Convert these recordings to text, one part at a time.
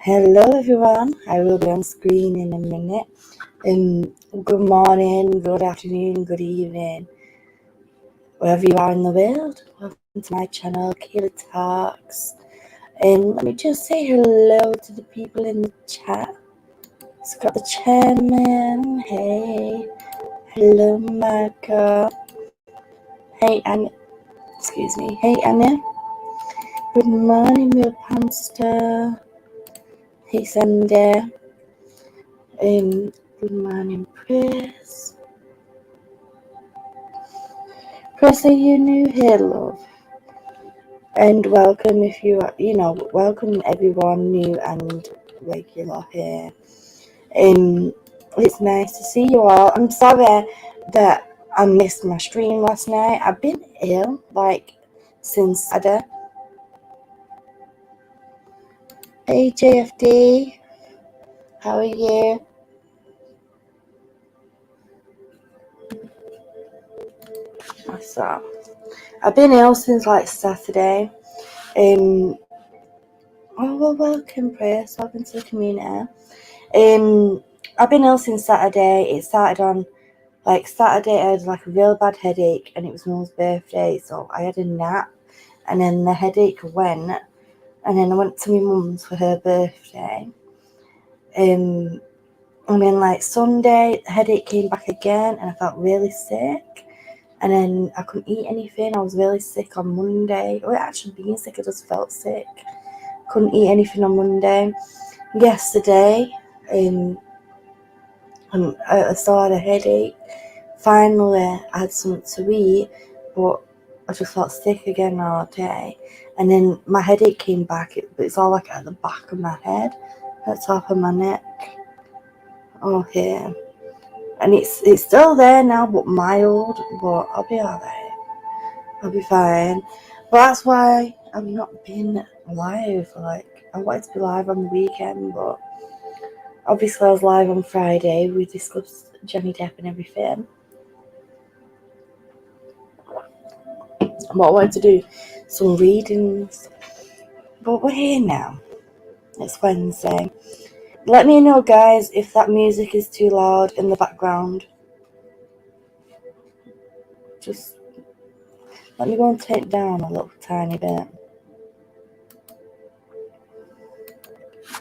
Hello everyone, I will be on screen in a minute. Good morning, good afternoon, good evening, wherever you are in the world. Welcome to my channel, Keeley Talks. Let me just say hello to the people in the chat. It's got the chairman, hey, hello Marco, hey Anna, hey Anna, good morning Will Panster, hey Sunday. Good morning, Chris. Chris, are you new here, love? And welcome if you are, welcome everyone new and regular here. It's nice to see you all. I'm sorry that I missed my stream last night. I've been ill, since Saturday. Hey, JFD. How are you? So, I've been ill since Saturday. Oh well, welcome, Chris. Welcome to the community. I've been ill since Saturday. It started on Saturday. I had a real bad headache, and it was Mum's birthday, so I had a nap, and then the headache went, and then I went to my mum's for her birthday. And then Sunday, the headache came back again, and I felt really sick. And then I couldn't eat anything. I was really sick on Monday. Or actually being sick, I just felt sick. Couldn't eat anything on Monday. Yesterday, I still had a headache. Finally, I had something to eat, but I just felt sick again all day. And then my headache came back, but it's all at the back of my head, at the top of my neck. Oh, here. And it's still there now, but mild, but I'll be alright. I'll be fine. But that's why I've not been live. I wanted to be live on the weekend, but obviously I was live on Friday. We discussed Johnny Depp and everything. But I wanted to do some readings. But we're here now. It's Wednesday. Let me know, guys, if that music is too loud in the background. Just let me go and take it down a little tiny bit.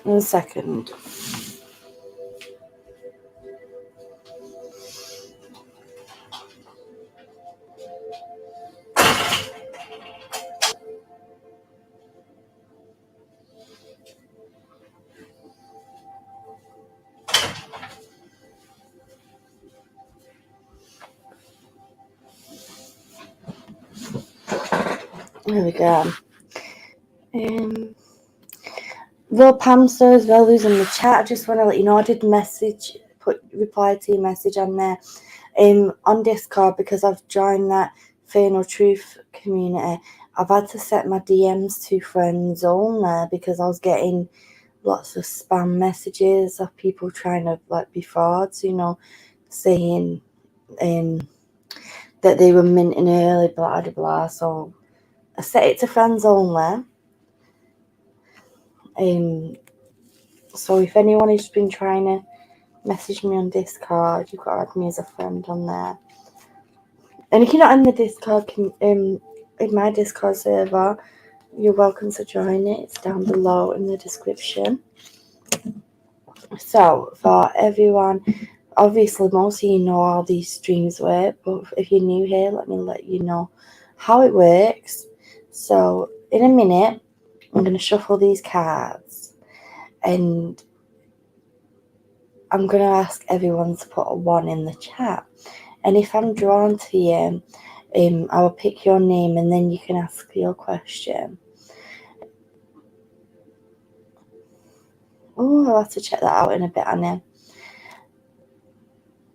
In a second. There we go. Will Pamster as well, who's in the chat. I just want to let you know I did reply to your message on there on Discord, because I've joined that Fear No Truth community. I've had to set my DMs to friends only because I was getting lots of spam messages of people trying to be frauds, saying that they were minting early, blah blah blah. So I set it to friends only. So if anyone has been trying to message me on Discord, you've got to add me as a friend on there. And if you're not in the Discord, in my Discord server, you're welcome to join it. It's down below in the description. So for everyone, obviously most of you know how these streams work, but if you're new here, let me let you know how it works. So in a minute, I'm going to shuffle these cards, and I'm going to ask everyone to put a 1 in the chat. And if I'm drawn to you, I will pick your name, and then you can ask your question. Oh, I'll have to check that out in a bit, Anna.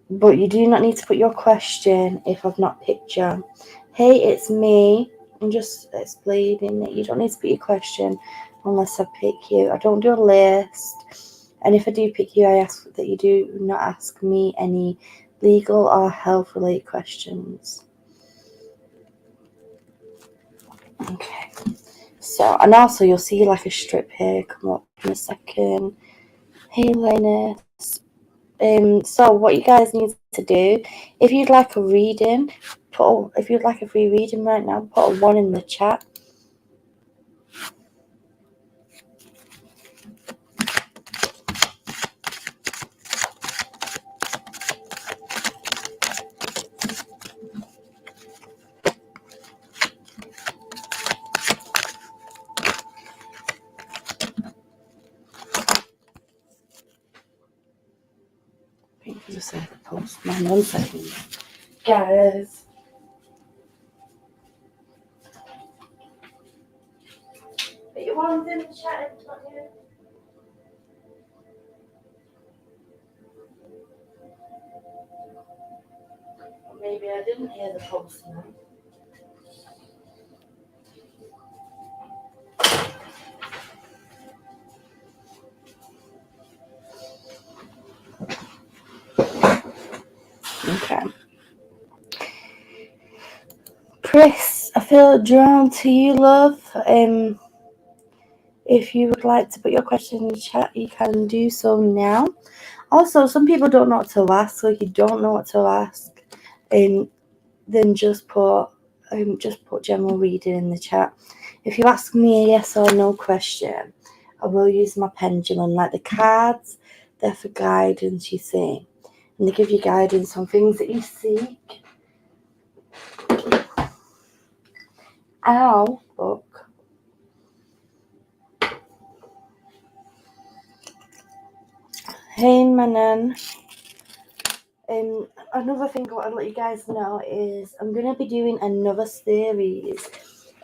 But you do not need to put your question if I've not picked you. Hey, it's me. I'm just explaining that you don't need to put your question unless I pick you. I don't do a list. And if I do pick you, I ask that you do not ask me any legal or health-related questions. Okay. So, and also you'll see like a strip here come up in a second. Hey, Linus. So what you guys need to do, if you'd like a reading, if you'd like a free reading right now, put a 1 in the chat. I think just like a postman. 1 second, guys. But you want in the chat, it's not here. Maybe I didn't hear the postman. Okay. Chris, I feel drawn to you, love. If you would like to put your question in the chat, you can do so now. Also, some people don't know what to ask, so if you don't know what to ask, then just put general reading in the chat. If you ask me a yes or no question, I will use my pendulum. Like the cards, they're for guidance, you see, and they give you guidance on things that you seek. Ow, book. Hey, Manan. Another thing I want to let you guys know is I'm going to be doing another series,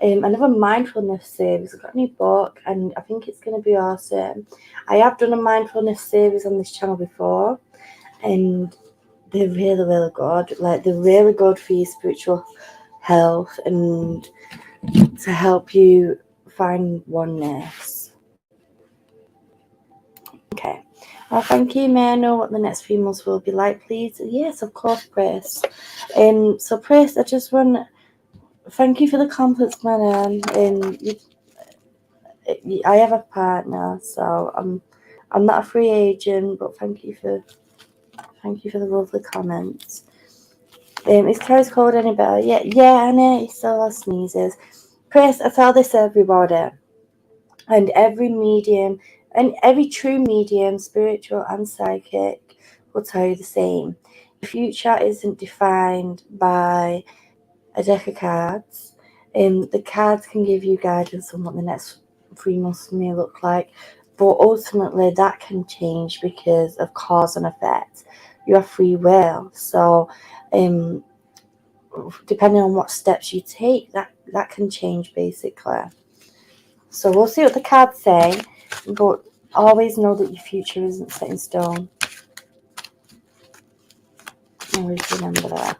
another mindfulness series. I've got a new book and I think it's going to be awesome. I have done a mindfulness series on this channel before and they're really, really good. Like, they're really good for your spiritual health and to help you find oneness. Okay. Well, thank you. May I know what the next few months will be like, please? Yes, of course, Chris. So, Chris, I just want to thank you for the compliments, man. I have a partner, so I'm not a free agent, but thank you for the lovely comments. Is Carrie's cold any better? Yeah, Anna, he still has sneezes. Chris, I tell this to everybody, and every medium, and every true medium, spiritual and psychic, will tell you the same. The future isn't defined by a deck of cards. The cards can give you guidance on what the next 3 months may look like, but ultimately that can change because of cause and effect. You have free will, so depending on what steps you take, that can change basically. So we'll see what the cards say, but always know that your future isn't set in stone. Always remember that.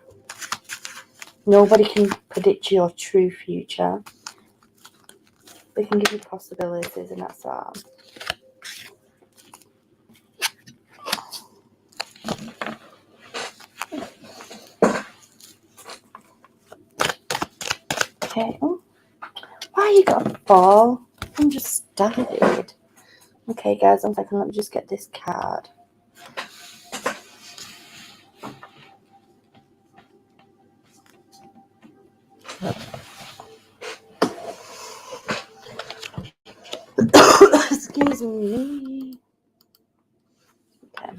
Nobody can predict your true future. They can give you possibilities, and that's all. Okay. Oh, why you got a ball? I'm just started. Okay, guys, 1 second. Let me just get this card. Excuse me. Okay.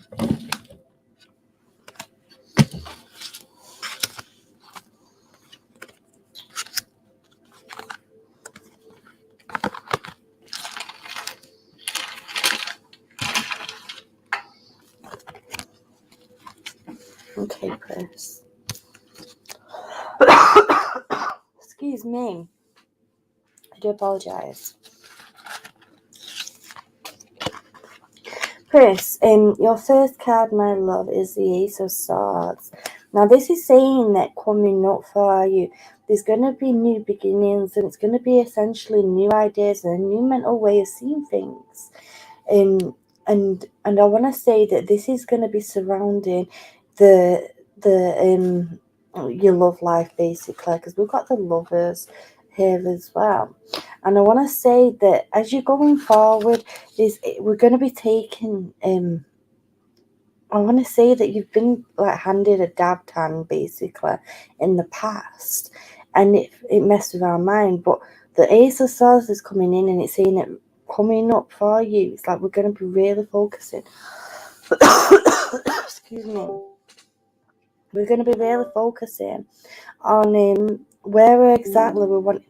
Okay, Chris. Excuse me. I do apologize. Chris, your first card, my love, is the Ace of Swords. Now, this is saying that coming up for you, there's going to be new beginnings, and it's going to be essentially new ideas and a new mental way of seeing things. And I want to say that this is going to be surrounding your love life, basically, because we've got the Lovers, here as well. And I want to say that as you're going forward, we're going to be taking I want to say that you've been like handed a dabbed hand basically in the past, and it messed with our mind. But the Ace of Swords is coming in and it's saying it coming up for you. It's like we're going to be really focusing. Excuse me. We're going to be really focusing on where exactly we want.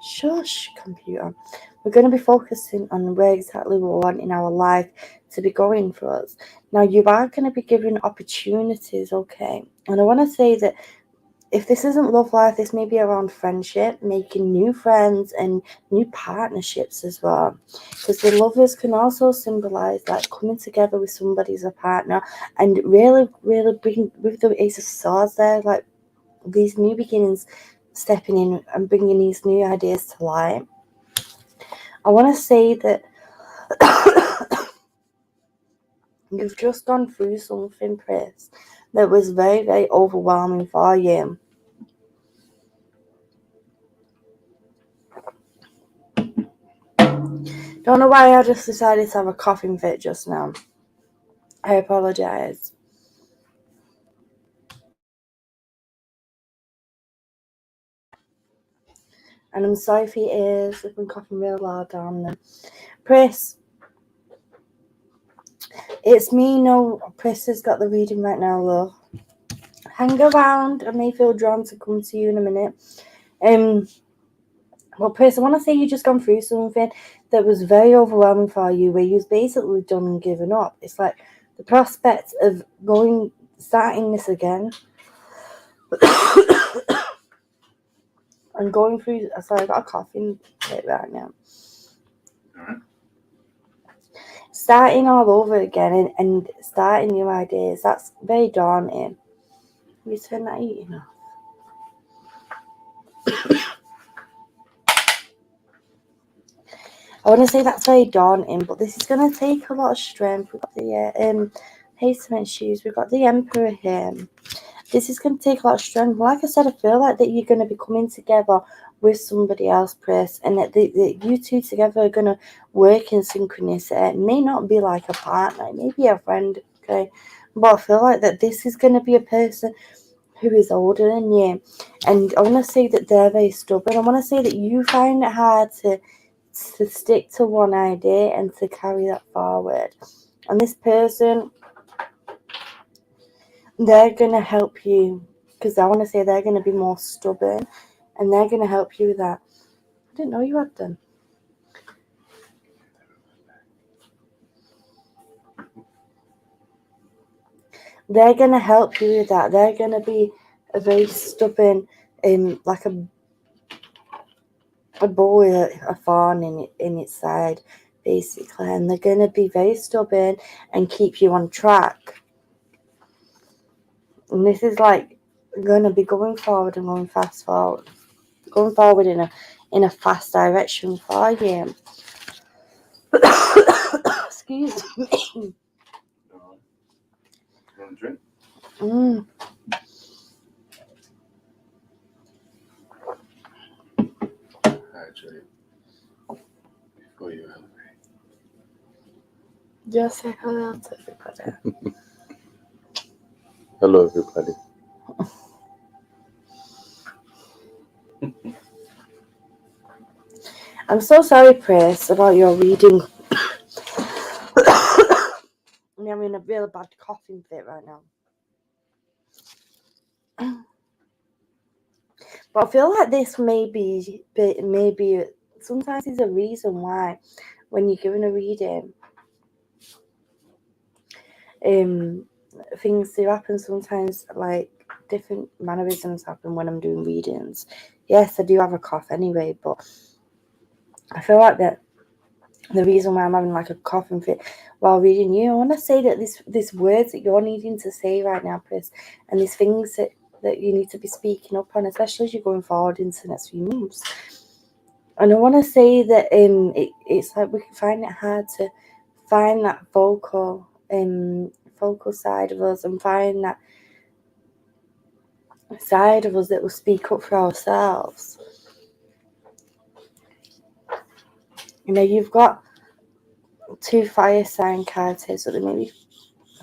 Shush, computer. We're going to be focusing on where exactly we want in our life to be going for us. Now, you are going to be given opportunities, okay? And I want to say that if this isn't love life, this may be around friendship, making new friends and new partnerships as well. Because the lovers can also symbolize like coming together with somebody as a partner and really, really bring with the Ace of Swords there, like these new beginnings, stepping in and bringing these new ideas to light. I want to say that you've just gone through something, Chris, that was very, very overwhelming for you. Don't know why I just decided to have a coughing fit just now. I apologise. And I'm sorry if your ears if I'm coughing real loud down there. Chris, it's me. No, Chris has got the reading right now, love. Hang around. I may feel drawn to come to you in a minute. Well, Chris, I want to say you just gone through something that was very overwhelming for you, where you was basically done and given up. It's like the prospect of starting this again, and going through. Sorry, I got a coughing fit right now. Alright. Starting all over again and starting new ideas. That's very daunting. You turn that eating off. I want to say that's very daunting, but this is going to take a lot of strength. We've got the Hasteman shoes. We've got the Emperor here. This is going to take a lot of strength. Like I said, I feel like that you're going to be coming together with somebody else, Chris, and that you two together are going to work in synchronicity. It may not be like a partner, it may be a friend, okay? But I feel like that this is going to be a person who is older than you. And I want to say that they're very stubborn. I want to say that you find it hard to stick to one idea and to carry that forward. And this person, they're going to help you, because I want to say they're going to be more stubborn and they're going to help you with that. I didn't know you had them. They're going to help you with that. They're going to be a very stubborn, like a bull with a thorn in its side, basically. And they're going to be very stubborn and keep you on track. And this is like going to be going forward and going fast forward. Going forward in a fast direction for you. Excuse me. You want a drink? Actually, before you elevate. Just say hello to everybody. Hello, everybody. I'm so sorry, Chris, about your reading. I'm having a really bad coughing fit right now. But I feel like this may be sometimes there's a reason why when you're given a reading, things do happen sometimes, like different mannerisms happen when I'm doing readings. Yes, I do have a cough anyway, but I feel like that the reason why I'm having like a coughing fit while reading you, I want to say that this words that you're needing to say right now, Chris, and these things that you need to be speaking up on, especially as you're going forward into the next few months. And I want to say that it's like we can find it hard to find that vocal side of us and find that side of us that will speak up for ourselves. you've got 2 fire sign cards here, so there may be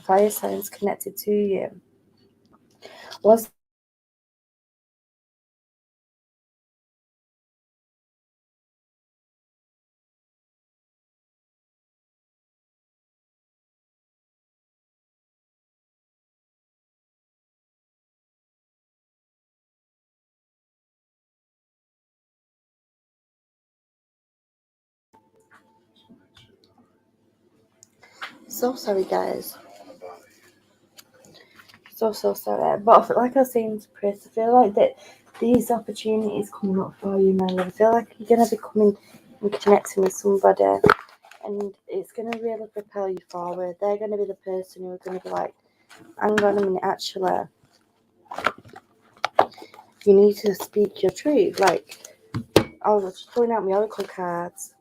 fire signs connected to you. Once so sorry, guys. So sorry. But like I was saying to Chris, I feel like that these opportunities coming up for you, my love. I feel like you're gonna be coming and connecting with somebody, and it's gonna really propel you forward. They're gonna be the person who's gonna be like, hang on a minute, actually, you need to speak your truth. Like, I was just pulling out my oracle cards,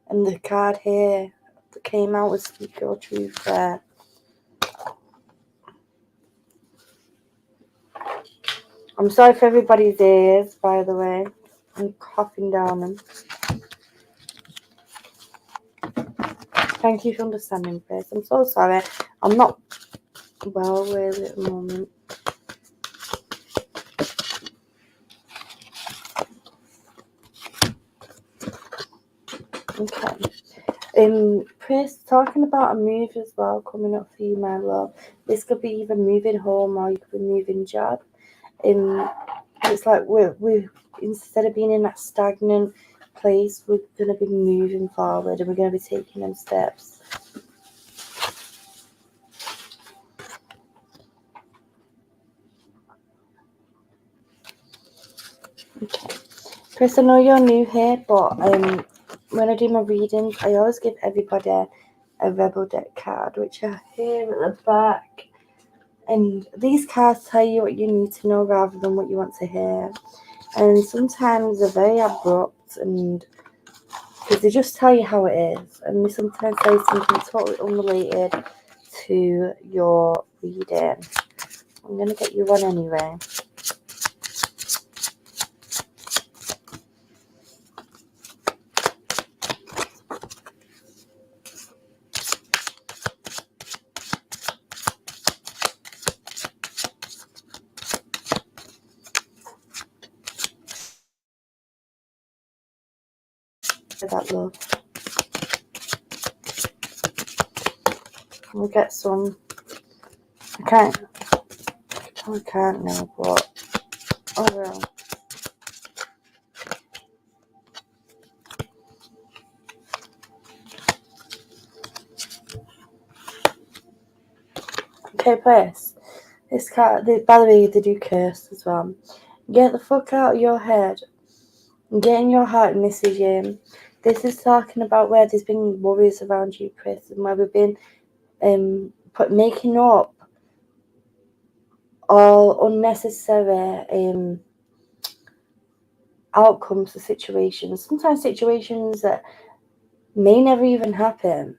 and the card here that came out was speak your truth there. I'm sorry for everybody's ears, by the way. I'm coughing down them. Thank you for understanding, Chris. I'm so sorry. I'm not well really at the moment. Okay. Chris, talking about a move as well coming up for you, my love. This could be either moving home or you could be moving job. It's like we instead of being in that stagnant place, we're gonna be moving forward and we're gonna be taking them steps. Okay. Chris, I know you're new here, but when I do my readings, I always give everybody a Rebel deck card, which are here at the back. And these cards tell you what you need to know rather than what you want to hear. And sometimes they're very abrupt, and because they just tell you how it is. And they sometimes say something totally unrelated to your reading. I'm going to get you one anyway. That love. We'll get some. I can't now, but I will. Okay, please. This card, by the way, they do curse as well. Get the fuck out of your head. Get in your heart and this is you. This is talking about where there's been worries around you, Chris, and where we've been making up all unnecessary outcomes to situations. Sometimes situations that may never even happen,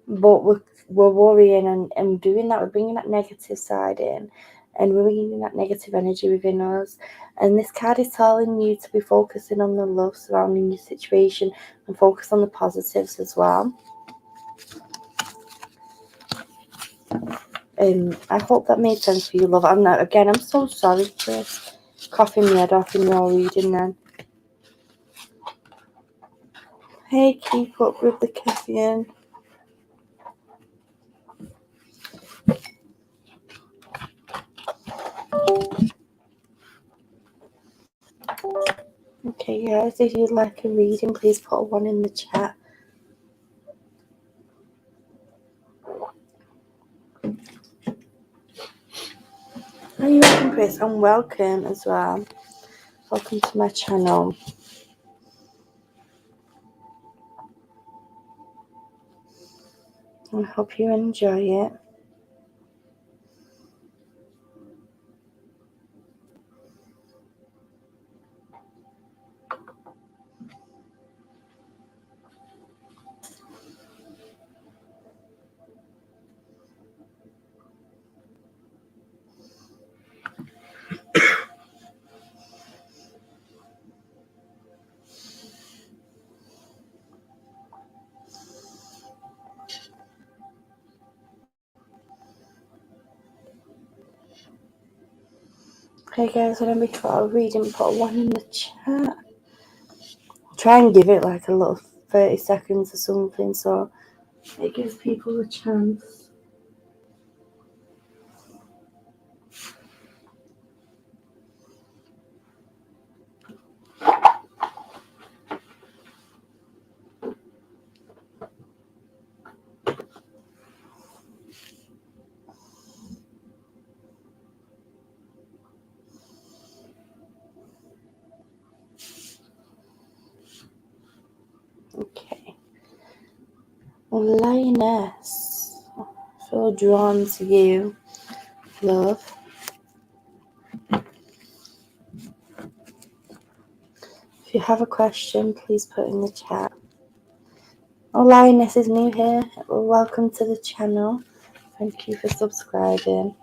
but we're worrying and doing that. We're bringing that negative side in, and we're bringing that negative energy within us. And this card is telling you to be focusing on the love surrounding your situation and focus on the positives as well. I hope that made sense for you, love. I'm so sorry for coughing my head off in your reading then. Hey, keep up with the caffeine. Okay, guys, if you'd like a reading, please put a 1 in the chat. Are you welcome, Chris? And welcome as well. Welcome to my channel. I hope you enjoy it. Hey guys, when before reading, put one in the chat. Try and give it like a little 30 seconds or something so it gives people a chance. Okay. Lioness, I feel drawn to you, love. If you have a question, please put in the chat. Oh, Lioness is new here. Well, welcome to the channel. Thank you for subscribing.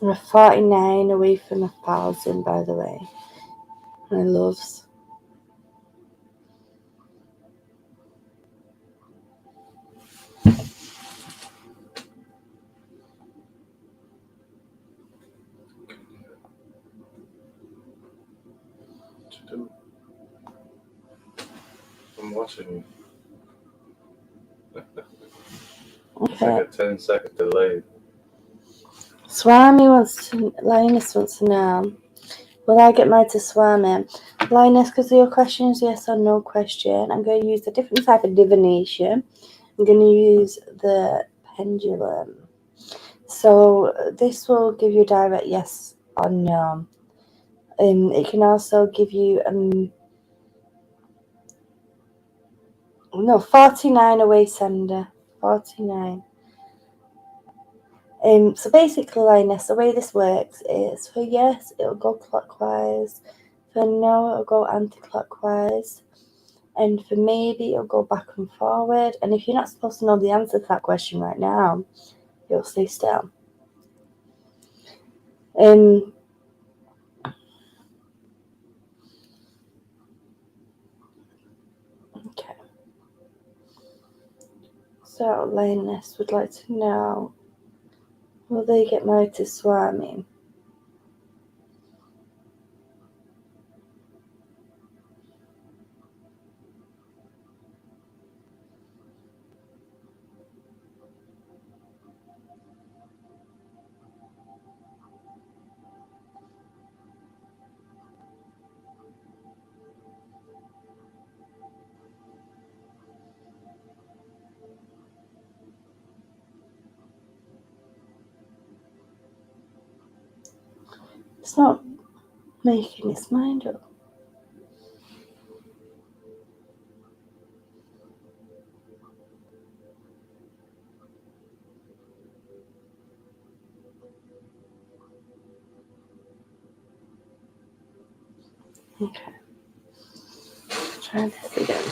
We're 49 away from 1,000, by the way. My loves. I'm watching you. Okay. It's like a 10-second delay. Swami Lioness wants to know, will I get married to Swami? Lioness, because your question is yes or no question, I'm going to use a different type of divination. I'm going to use the pendulum. So this will give you a direct yes or no. It can also give you 49 away sender. 49. So basically, Lioness, the way this works is for yes, it'll go clockwise. For no, it'll go anti-clockwise. And for maybe, it'll go back and forward. And if you're not supposed to know the answer to that question right now, you'll stay still. Okay. So, Lioness would like to know, will they get married to Swami? It's not making its mind up. Okay. Try this again.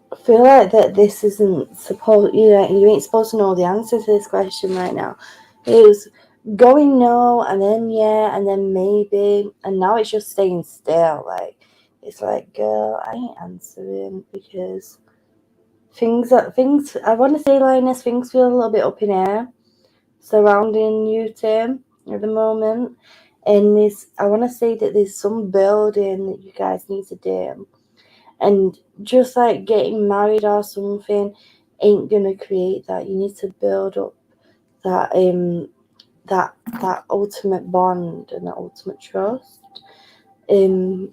I feel like that this isn't supposed, you ain't supposed to know the answer to this question right now. It was going no, and then yeah, and then maybe, and now it's just staying still. Like, it's like, girl, I ain't answering because things, I want to say, Lioness, things feel a little bit up in air surrounding you two at the moment. And I want to say that there's some building that you guys need to do. And just like getting married or something ain't gonna create that. You need to build up that that ultimate bond and that ultimate trust. And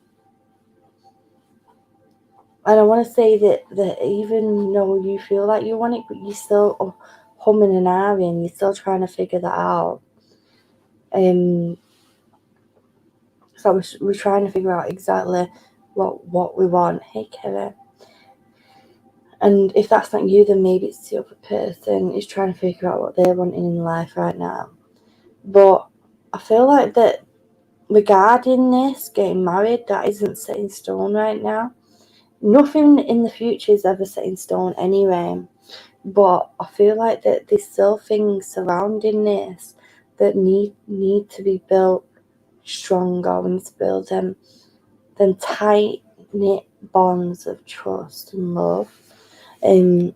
I want to say that even though you feel like you want it, but you're still humming and ahhing, you're still trying to figure that out. So we're trying to figure out exactly what we want. Hey, Kevin. And if that's not you, then maybe it's the other person is trying to figure out what they're wanting in life right now. But I feel like that regarding this, getting married, that isn't set in stone right now. Nothing in the future is ever set in stone anyway. But I feel like that there's still things surrounding this that need to be built stronger. We need to build them tight knit bonds of trust and love. I'm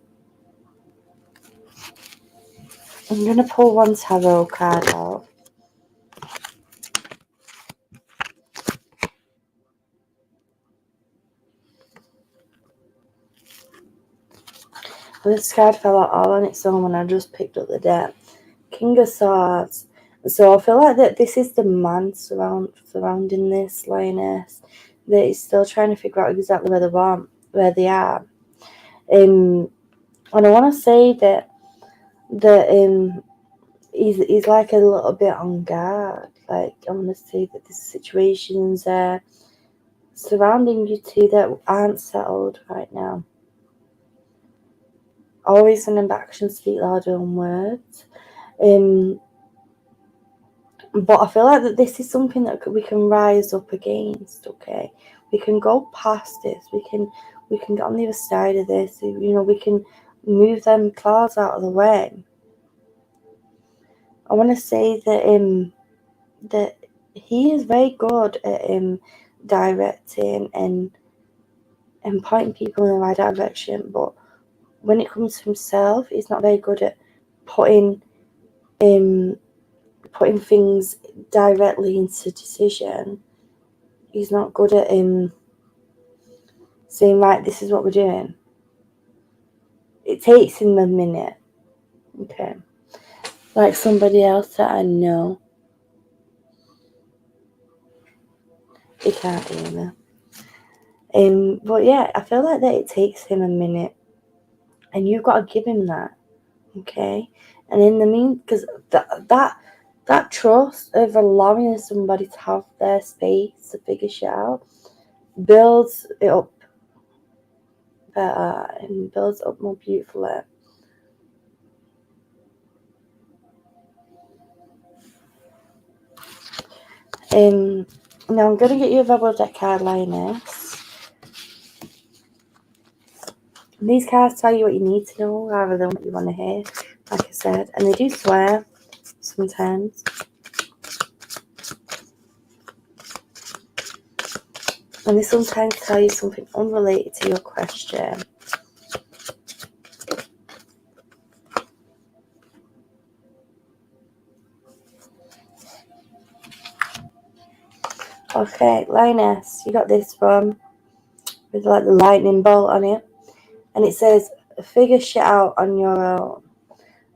gonna pull one tarot card out. This card fell out all on its own when I just picked up the deck. King of Swords. So I feel like that this is the man surrounding this lioness that is still trying to figure out exactly where they are. And I want to say that he's like a little bit on guard. Like, I want to say that there's situations surrounding you two that aren't settled right now. Always remember, actions speak louder than words. But I feel like that this is something that we can rise up against. Okay, we can go past this. We can get on the other side of this. You know, we can move them clouds out of the way. I want to say that that he is very good at directing and pointing people in the right direction. But when it comes to himself, he's not very good at putting things directly into decision. He's not good at saying, right, this is what we're doing. It takes him a minute. Okay. Like somebody else that I know. He can't hear me. But yeah, I feel like that it takes him a minute. And you've got to give him that. Okay? And in the because that trust of allowing somebody to have their space to figure shit out builds it up better and builds up more beautifully. Now I'm going to get you a verbal deck card, Lioness. And these cards tell you what you need to know rather than what you want to hear, like I said. And they do swear sometimes. And they sometimes tell you something unrelated to your question. Okay, Lioness, you got this one with like the lightning bolt on it. And it says, figure shit out on your own.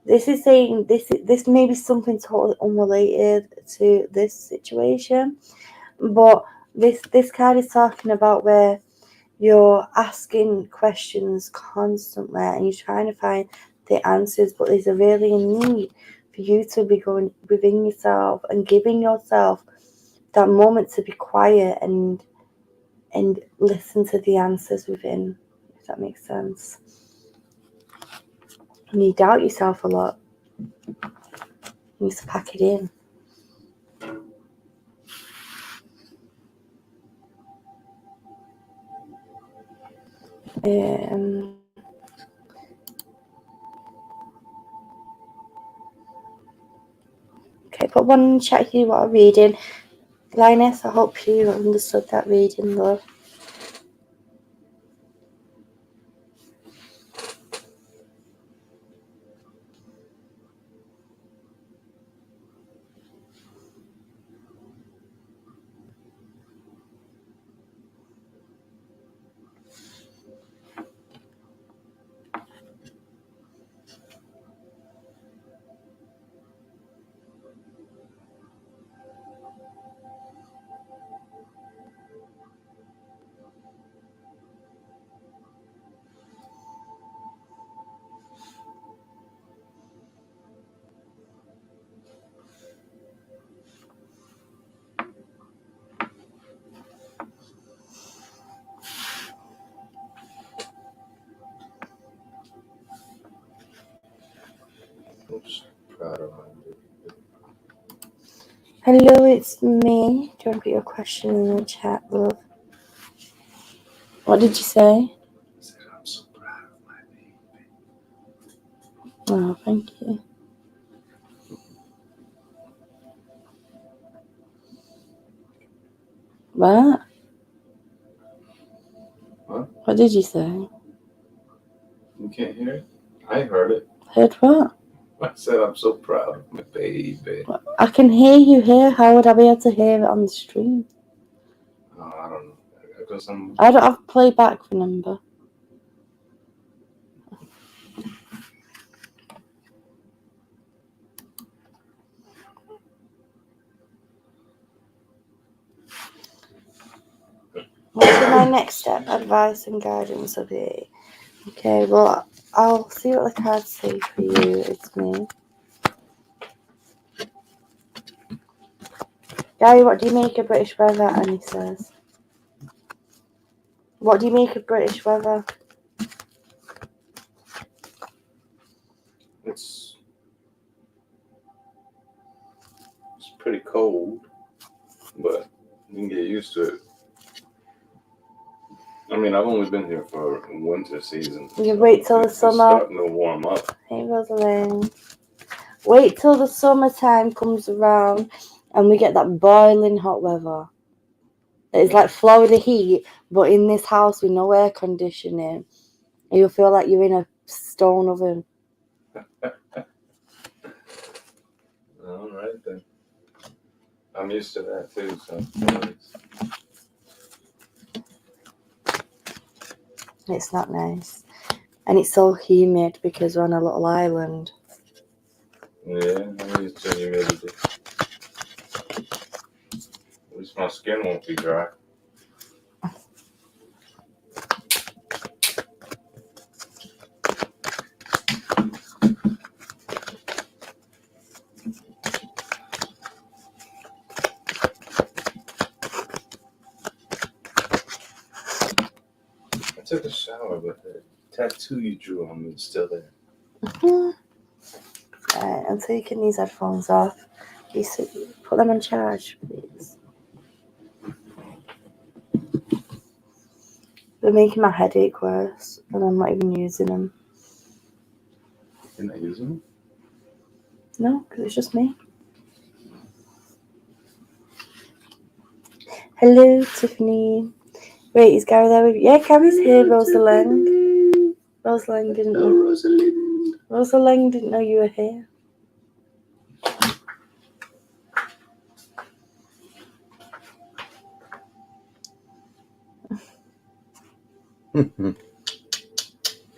This is saying this may be something totally unrelated to this situation. But this card is talking about where you're asking questions constantly and you're trying to find the answers, but there's really a need for you to be going within yourself and giving yourself that moment to be quiet and listen to the answers within, if that makes sense. And you doubt yourself a lot. You need to pack it in. Okay, put one in the chat if you want a reading. Lioness, I hope you understood that reading, love. Oops, proud of my Hello, it's me. Do you want to put your question in the chat, love? What did you say? I said I'm so proud of my baby. Oh, thank you. What? What? What did you say? You can't hear it? I heard it. Heard what? I said I'm so proud of my baby. I can hear you here. How would I be able to hear it on the stream? Oh, I don't know. Because I don't have playback, remember. What's my next step? Advice and guidance will be. Okay, well, I'll see what the cards say for you. It's me. Gary, what do you make of British weather? And he says, what do you make of British weather? It's pretty cold, but you can get used to it. I mean, I've only been here for winter season. You wait till the It's summer. starting to warm up. Hey, Rosalind. Wait till the summertime comes around and we get that boiling hot weather. It's like Florida heat, but in this house with no air conditioning. You'll feel like you're in a stone oven. All right, then. I'm used to that, too, so... It's not nice. And it's so humid because we're on a little island. Yeah, I'm used to humidity. At least my skin won't be dry. I took a shower, but the tattoo you drew on me is still there. Right, I'm taking these headphones off. You put them on charge, please. They're making my headache worse, and I'm not even using them. You're not using them? No, because it's just me. Hello, Tiffany. Wait, is Gary there with you? Yeah, Gary's here, Rosalind. Rosalind didn't know. Rosalind. Rosalind didn't know you were here.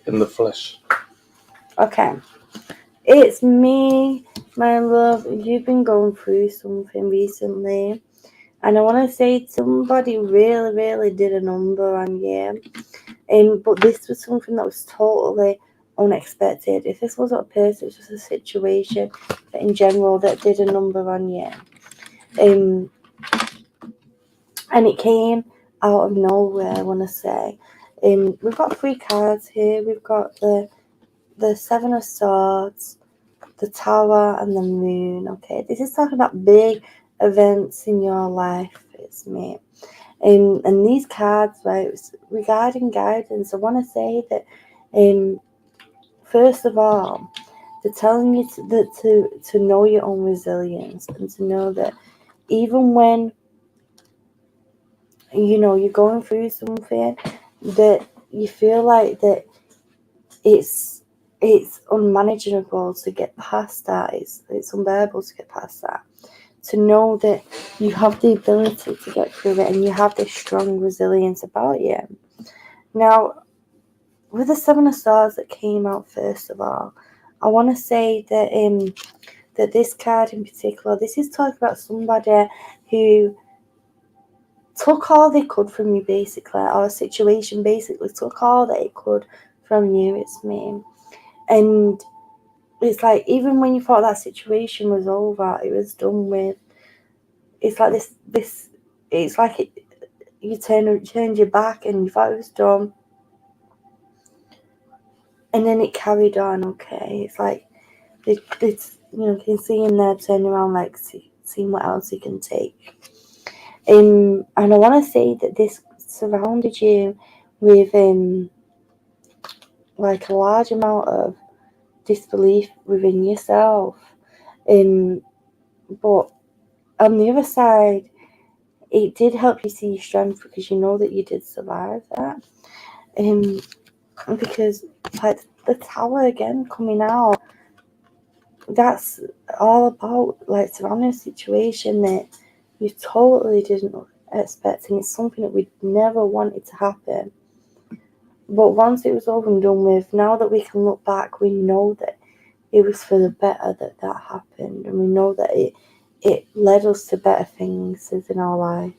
In the flesh. Okay. It's me, my love. You've been going through something recently. And I want to say somebody really, really did a number on you. But this was something that was totally unexpected. If this wasn't a person, it's just a situation that in general that did a number on you. And it came out of nowhere, I want to say. We've got 3 cards here. We've got the 7 of Swords, the Tower, and the Moon. Okay, this is talking about big events in your life. It's me. And these cards, right, regarding guidance, I want to say that, first of all, they're telling you to know your own resilience and to know that even when, you know, you're going through something that you feel like that it's unmanageable to get past that, it's unbearable to get past that, to know that you have the ability to get through it and you have this strong resilience about you. Now, with the 7 of Swords that came out first of all, I want to say that that this card in particular, this is talking about somebody who took all they could from you, basically, or a situation basically took all that it could from you. It's me. And it's like, even when you thought that situation was over, it was done with, it's like this it's like you turned your back and you thought it was done, and then it carried on. Okay, it's like it's, you know, you can see in there turning around, like seeing what else you can take. And I want to say that this surrounded you with like a large amount of disbelief within yourself. But on the other side, it did help you see your strength because you know that you did survive that. Because like the tower again coming out, that's all about like surrounding a situation that you totally didn't expect, and it's something that we never wanted to happen. But once it was over and done with, now that we can look back, we know that it was for the better that that happened, and we know that it led us to better things in our life.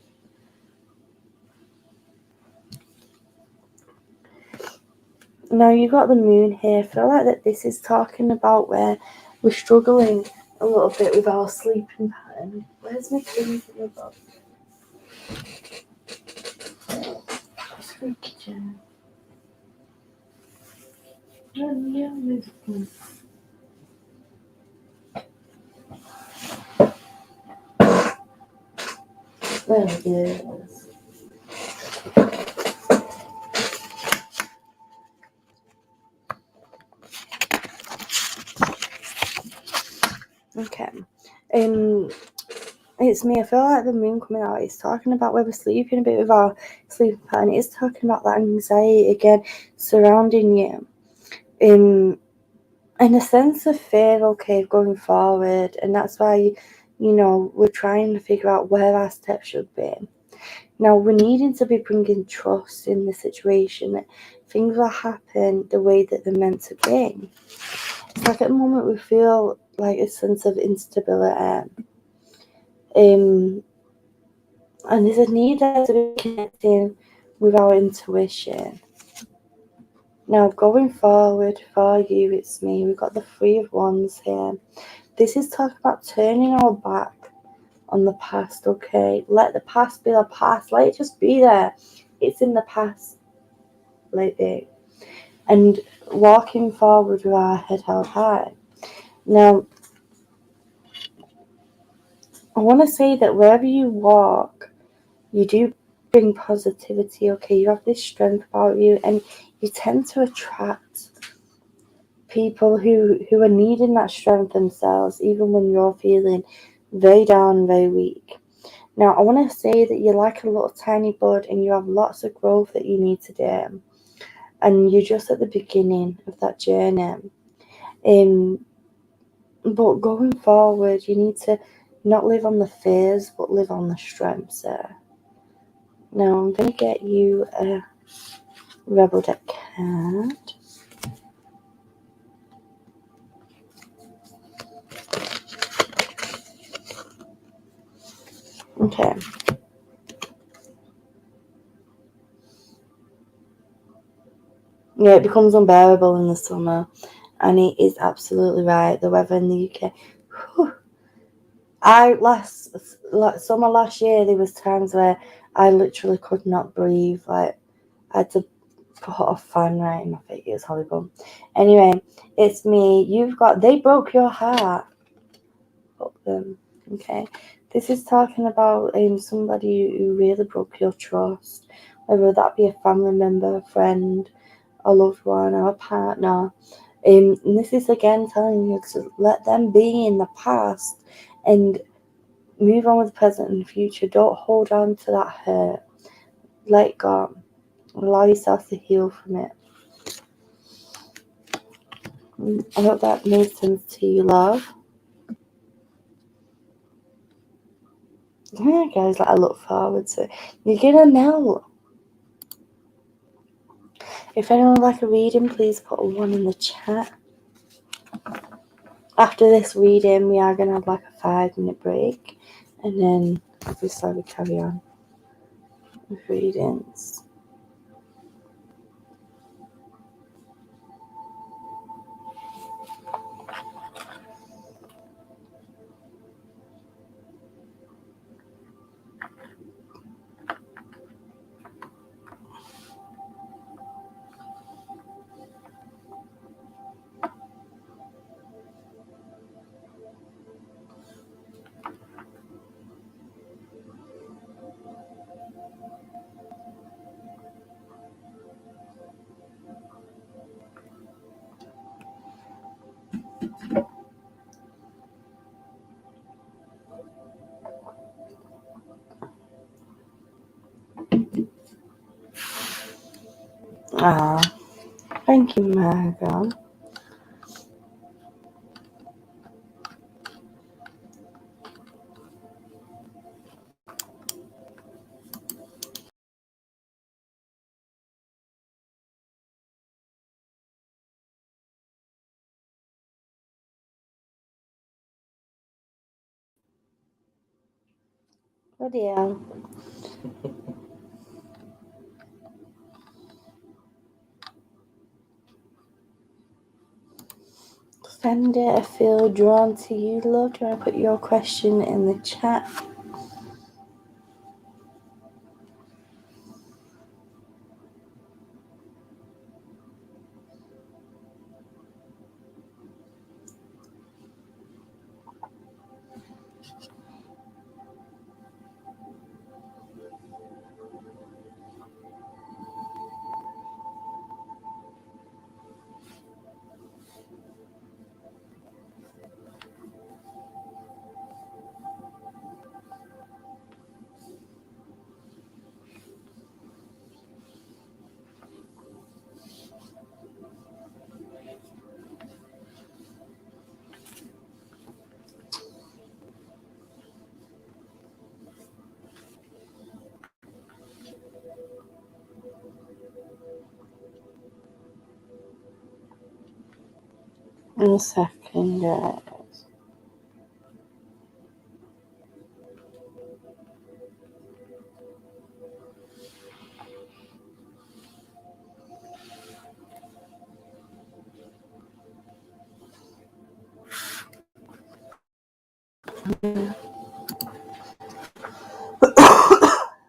Now you got the moon here. I feel like that this is talking about where we're struggling a little bit with our sleeping pattern. Where's my keys in the book? Kitchen. There it is. Okay. It's me. I feel like the moon coming out is talking about where we're sleeping a bit with our sleeping pattern. It's talking about that anxiety again surrounding you. And a sense of fear, okay, going forward. And that's why, we're trying to figure out where our steps should be. Now, we're needing to be bringing trust in the situation, that things will happen the way that they're meant to be. It's like at the moment we feel like a sense of instability. And there's a need to be connecting with our intuition. Now, going forward for you, it's me. We've got the Three of Wands here. This is talking about turning our back on the past, okay? Let the past be the past. Let it just be there. It's in the past. Let it. And walking forward with our head held high. Now, I want to say that wherever you walk, you do bring positivity, okay? You have this strength about you, and you tend to attract people who are needing that strength themselves, even when you're feeling very down, very weak. Now, I want to say that you're like a little tiny bud, and you have lots of growth that you need to do, and you're just at the beginning of that journey. But going forward, you need to not live on the fears, but live on the strengths there. Now, I'm going to get you a Rebel deck card. Okay. Yeah, it becomes unbearable in the summer, and it is absolutely right. The weather in the UK. Whew. Summer last year, there was times where I literally could not breathe. Like, I had to put a fan right in my face. It was horrible. Anyway, it's me. They broke your heart. Fuck them. Okay. This is talking about somebody who really broke your trust, whether that be a family member, a friend, a loved one, or a partner. And this is again telling you to let them be in the past and move on with the present and the future. Don't hold on to that hurt. Let it go. Allow yourself to heal from it. I hope that made sense to you, love. Yeah, guys, I look forward to it. You're gonna know. If anyone would like a reading, please put a 1 in the chat. After this reading, we are gonna have like a 5-minute break, and then obviously we carry on with readings. Ah, thank you, Megan. Bloody hell. Send it. I feel drawn to you, love. Do you want to put your question in the chat? In a second, guys.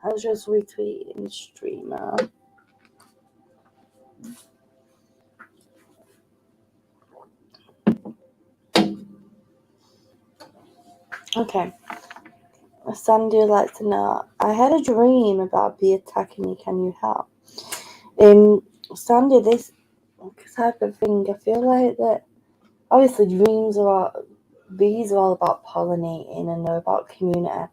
I was just retweeting streamer. Okay. Sandy would like to know, I had a dream about a bee attacking me. Can you help? Sandy, this type of thing, I feel like that obviously bees are all about pollinating and they're about community.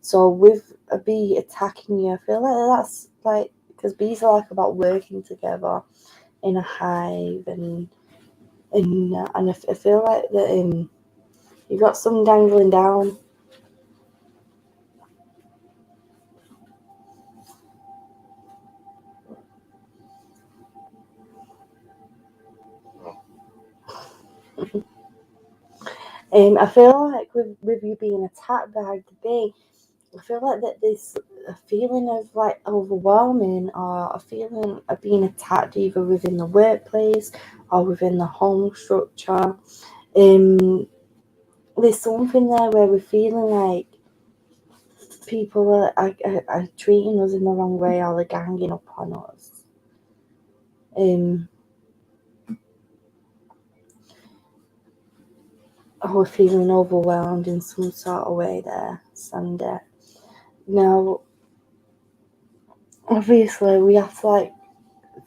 So with a bee attacking you, I feel like that's like, because bees are like about working together in a hive and I feel like that you got some dangling down. I feel like with you being attacked by the bee, I feel like that there's a feeling of like overwhelming or a feeling of being attacked either within the workplace or within the home structure. There's something there where we're feeling like people are treating us in the wrong way or they're ganging up on us. Or we're feeling overwhelmed in some sort of way there, Sunday. Now, obviously, we have to like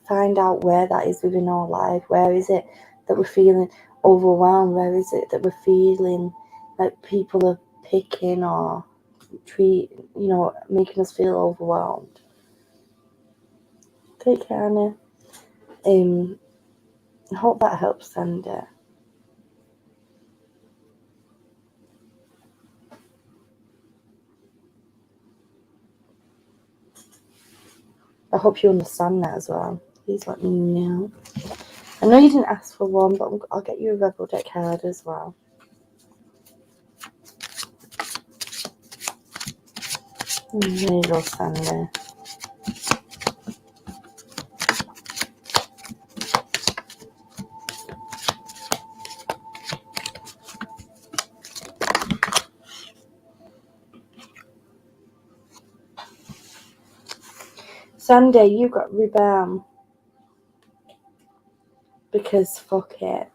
find out where that is within our life. Where is it that we're feeling overwhelmed? Where is it that we're feeling like people are picking or making us feel overwhelmed? Take care, Anna. I hope that helps, Sandy. I hope you understand that as well. Please let me know. I know you didn't ask for one, but I'll get you a Rebel Deck card as well. There you go, Sandy. Sandy, you got rebound. Because fuck it.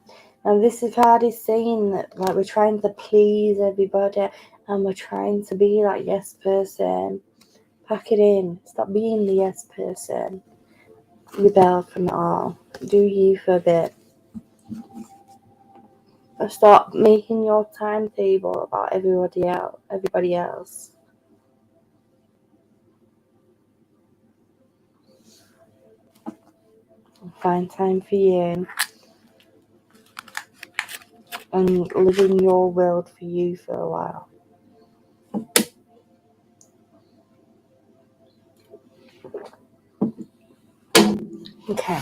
Now this is Hardy saying that like we're trying to please everybody and we're trying to be that yes person. Pack it in. Stop being the yes person. Rebel from it all. Do you for a bit. Or stop making your timetable about everybody else. find time for you and live in your world for you for a while. Okay,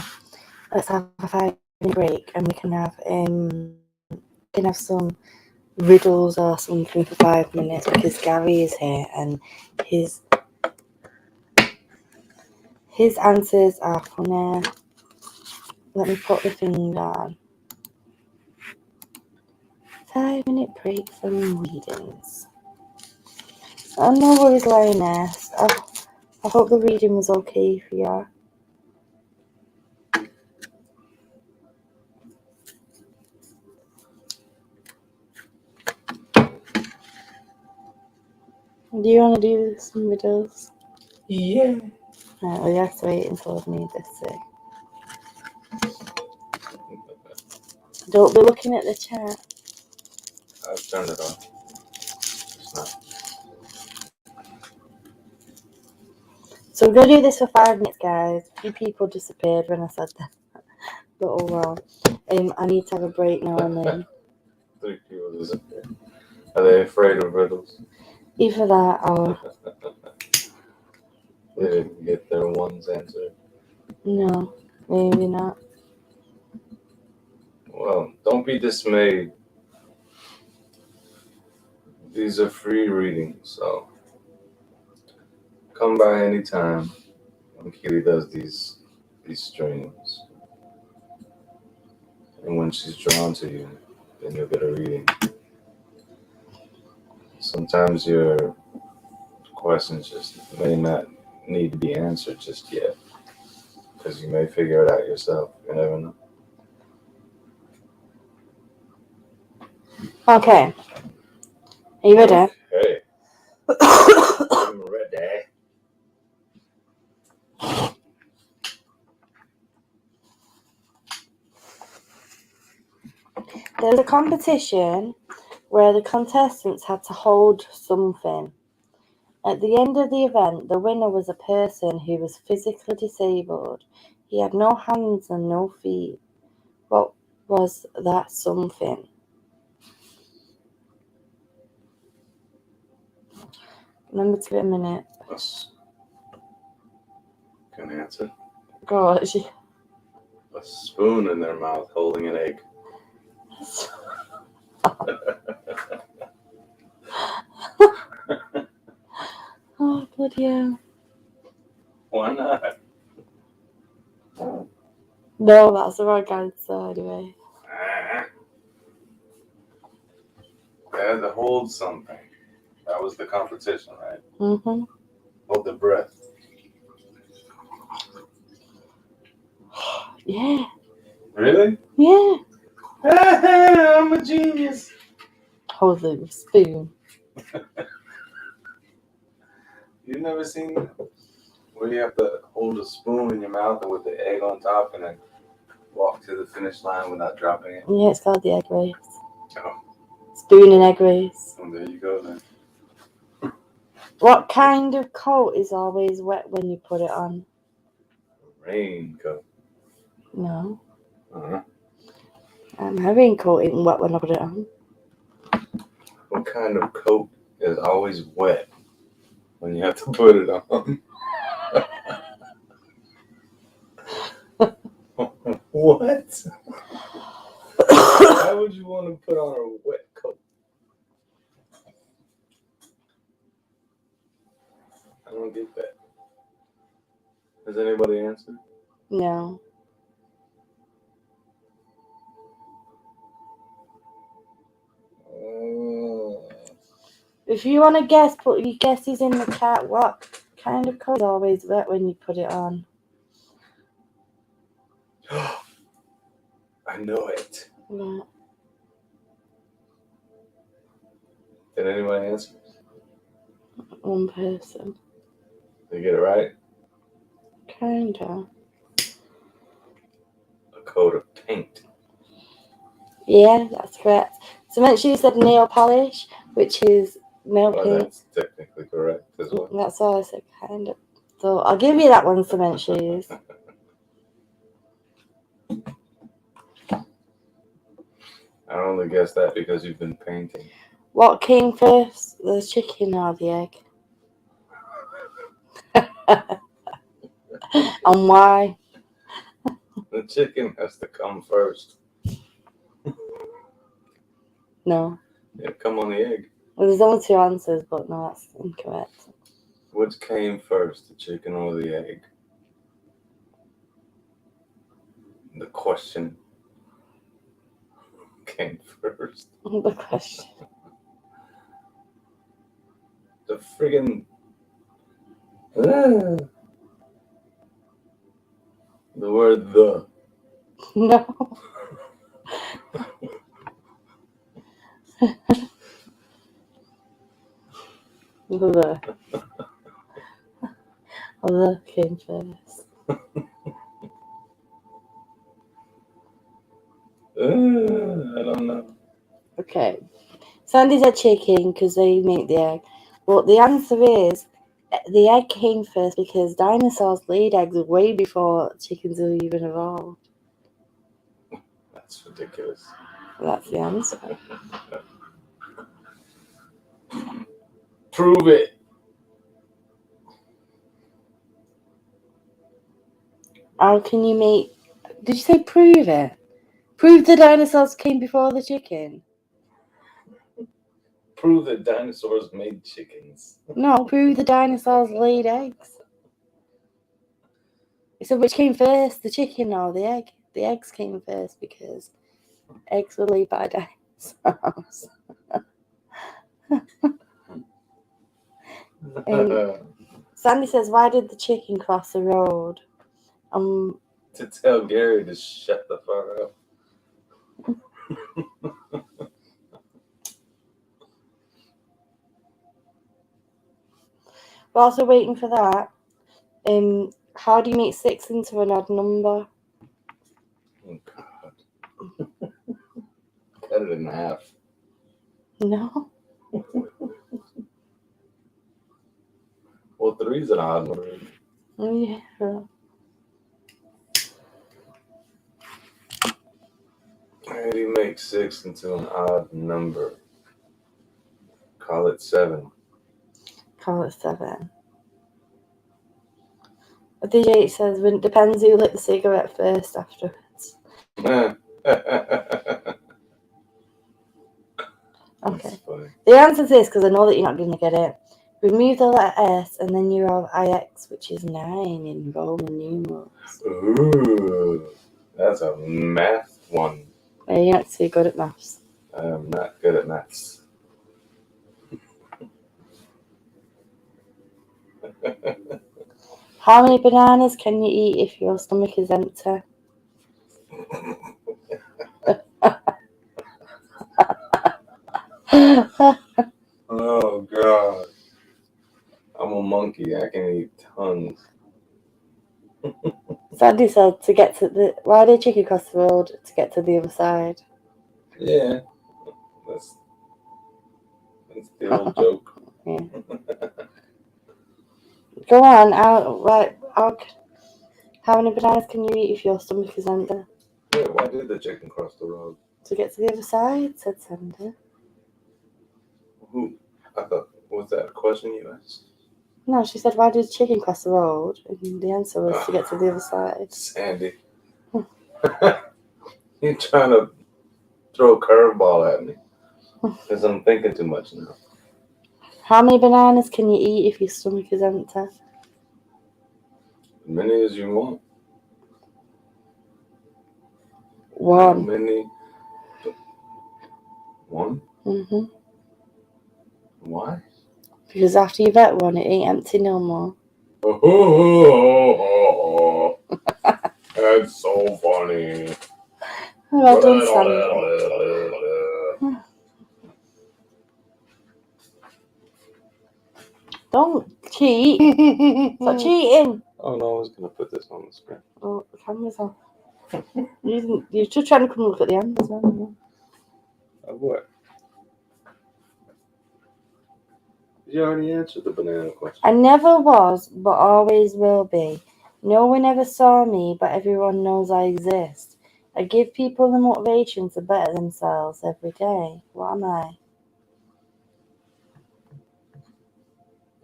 let's have a 5-minute break and we can have some riddles or something for 5 minutes because Gary is here and his answers are funny. Let me put the thing down. 5-minute break from readings. Oh, no worries, Lioness. I hope the reading was okay for you. Do you want to do some riddles? Yeah. Right, we have to wait until I've made this thing. Don't be looking at the chat. I've turned it on. It's not. So we're going to do this for 5 minutes, guys. A few people disappeared when I said that. But oh well. I need to have a break now and then. 3 people disappeared. Are they afraid of riddles? Either that or... They didn't get their ones answered. No, maybe not. Well, don't be dismayed. These are free readings, so come by anytime when Keely does these streams. And when she's drawn to you, then you'll get a reading. Sometimes your questions just may not need to be answered just yet, because you may figure it out yourself. You never know. Okay. Are you ready? Hey. I'm ready. There was a competition where the contestants had to hold something. At the end of the event, the winner was a person who was physically disabled. He had no hands and no feet. What was that something? Remember to give it a minute. Can answer. Gosh. A spoon in their mouth holding an egg. Oh, bloody hell. Why not? No, that's the wrong answer anyway. They had to hold something. That was the competition, right? Mm-hmm. Hold the breath. Yeah. Really? Yeah. I'm a genius. Hold the spoon. You've never seen that? Where you have to hold a spoon in your mouth and with the egg on top and then walk to the finish line without dropping it? Yeah, it's called the egg race. Oh. Spoon and egg race. Oh, there you go then. What kind of coat is always wet when you put it on? Raincoat. No. Uh-huh. My raincoat isn't wet when I put it on. What kind of coat is always wet when you have to put it on? What? Why would you want to put on a wet coat? I don't get that. Has anybody answered? No. If you want to guess, put your guesses in the chat. What kind of coat is always wet when you put it on? I know it. Right. Did anybody answer? One person. Did you get it right? Kinda. A coat of paint. Yeah, that's correct. So make sure you said nail polish, which is nail Well, paint. that's technically correct as well. That's all I said, kind of. So I'll give you that one, cement shoes. I only guessed that because you've been painting. What came first, the chicken or the egg? And why? The chicken has to come first. No. Yeah, come on the egg. Well, there's only two answers, but no, that's incorrect. Which came first, the chicken or the egg? The question came first. The question. The friggin' the word the. No. The came first. I don't know. Okay. Sandy said chicken because they make the egg. But the answer is the egg came first because dinosaurs laid eggs way before chickens were even evolved. That's ridiculous. That's the answer. Prove it. How can you make... Did you say prove it? Prove the dinosaurs came before the chicken? Prove that dinosaurs made chickens. No, prove the dinosaurs laid eggs. So which came first, the chicken or the egg? The eggs came first because eggs were laid by dinosaurs. Sandy says, why did the chicken cross the road? To tell Gary to shut the fuck up. We're also waiting for that. How do you make 6 into an odd number? Oh, God. Cut it in half. No. Well, 3's an odd number. Yeah. How do you make 6 into an odd number? Call it 7. Call it 7. DJ says, well, it depends who lit the cigarette first afterwards. Okay. The answer to this, because I know that you're not going to get it. Remove the letter S and then you have IX, which is 9 in Roman numerals. Ooh, that's a math one. Yeah, you're not too good at maths. I am not good at maths. How many bananas can you eat if your stomach is empty? Oh, God. I'm a monkey. I can eat tons. Sandy said to get to the... Why did chicken cross the road to get to the other side? Yeah. That's the old joke. Yeah. Go on. How many bananas can you eat if your stomach is empty? Yeah, why did the chicken cross the road? To get to the other side, said Sandy. Who? I thought, was that a question you asked? No, she said, why did the chicken cross the road? And the answer was to get to the other side. Sandy. You're trying to throw a curveball at me. Because I'm thinking too much now. How many bananas can you eat if your stomach is empty? As many as you want. 1. How many? 1? Mm-hmm. Why? Because after you've ate one, it ain't empty no more. That's so funny. Well done, Sandy. Don't cheat. Stop cheating. Oh no, I was going to put this on the screen. Oh, the camera's off. You're just trying to come and look at the answer. Of what? You already answered the banana question. I never was, but always will be. No one ever saw me, but everyone knows I exist. I give people the motivation to better themselves every day. What am I?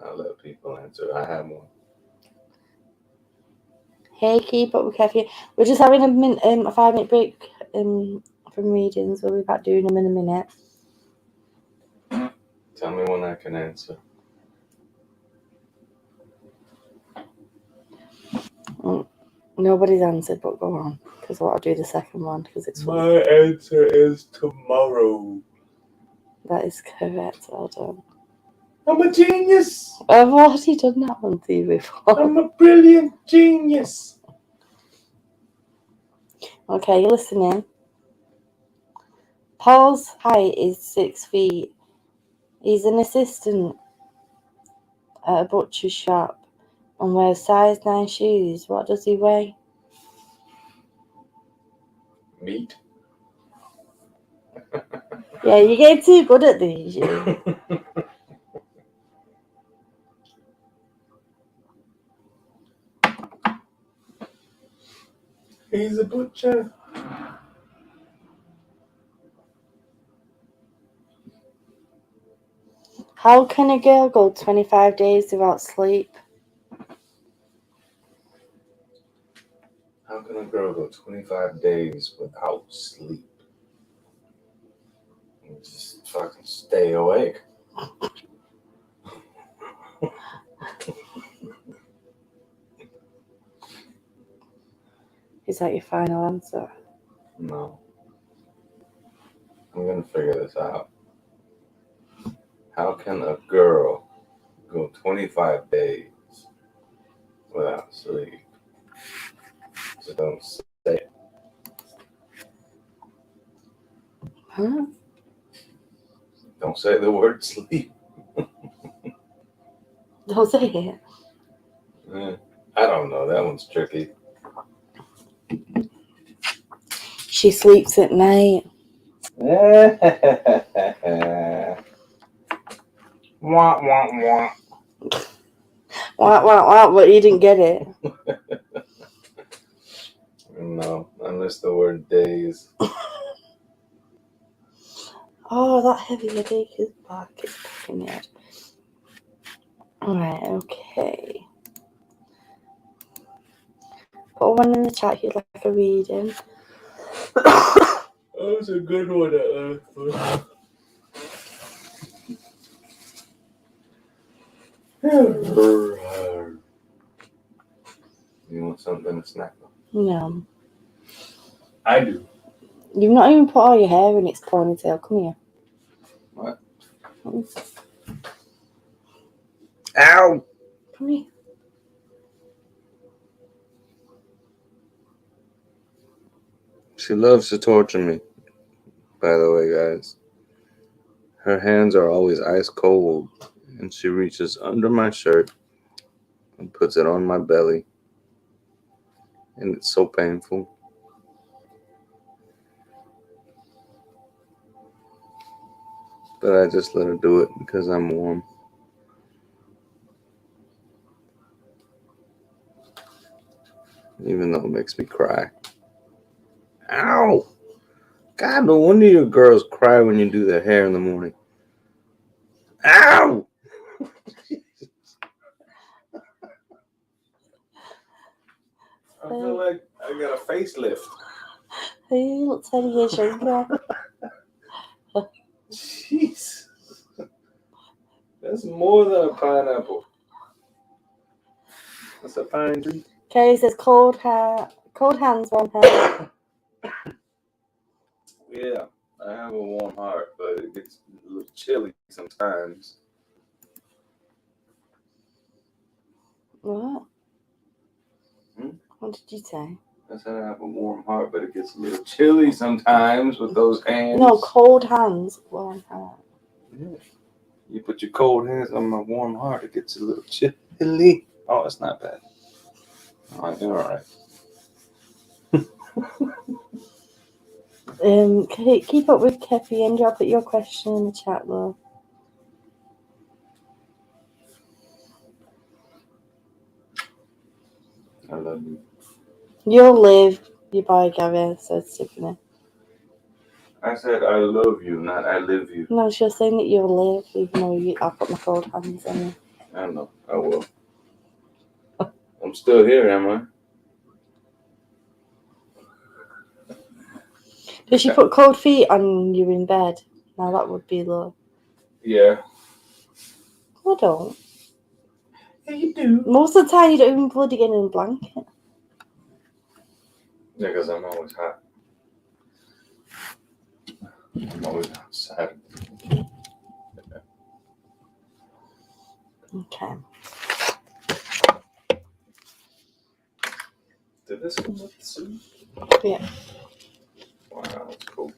I'll let people answer. I have one. Hey, keep up with Keffy. We're just having a 5-minute break from readings. We'll be back doing them in a minute. Tell me when I can answer. Nobody's answered, but go on. Because I want to do the second one. Because it's My answer is tomorrow. That is correct. Well done. I'm a genius. I've already done that one to you before. I'm a brilliant genius. Okay, you're listening. Paul's height is 6 feet. He's an assistant at a butcher's shop and wears size 9 shoes. What does he weigh? Meat. Yeah, you get too good at these. You. He's a butcher. How can a girl go 25 days without sleep? How can a girl go 25 days without sleep? Just fucking stay awake. Is that your final answer? No. I'm gonna figure this out. How can a girl go 25 days without sleep? So don't say it. Huh? Don't say the word sleep. Don't say it. I don't know. That one's tricky. She sleeps at night. Wah, wah, wah. But you didn't get it. No, I missed the word days. Oh, that heavy headache is back. It's back in the head. Alright, okay. Put one in the chat if you'd like a reading. That was a good one at last. You want something to snack on? No. I do. You've not even put all your hair in its ponytail. Come here. What? Ow! Come here. She loves to torture me, by the way, guys. Her hands are always ice cold, and she reaches under my shirt and puts it on my belly, and it's so painful. But I just let her do it because I'm warm. Even though it makes me cry. Ow! God, no wonder your girls cry when you do their hair in the morning. Ow! I feel like I got a facelift. Hey, you look 10 years younger. Jeez. That's more than a pineapple. That's a pine tree. Okay, says cold hands, warm hair. Yeah, I have a warm heart, but it gets a little chilly sometimes. What? What did you say? I said I have a warm heart, but it gets a little chilly sometimes with those hands. No, cold hands, warm heart. Yeah. You put your cold hands on my warm heart, it gets a little chilly. Oh, it's not bad. All right, you're all right. Keep up with Keffy and I'll put your question in the chat, though. I love you. You'll live. Your boy Gary said Tiffany. I said I love you, not I live you. No, she was saying that you'll live, even though I've got my cold hands on you. I know, I will. I'm still here, am I? Does she put cold feet on you in bed? Now that would be low. Yeah. I don't. Yeah, you do. Most of the time you don't even bloody get in a blanket. Yeah, because I'm always hot. I'm always outside. Okay. Did this come with the suit? Yeah. Wow, that's cool.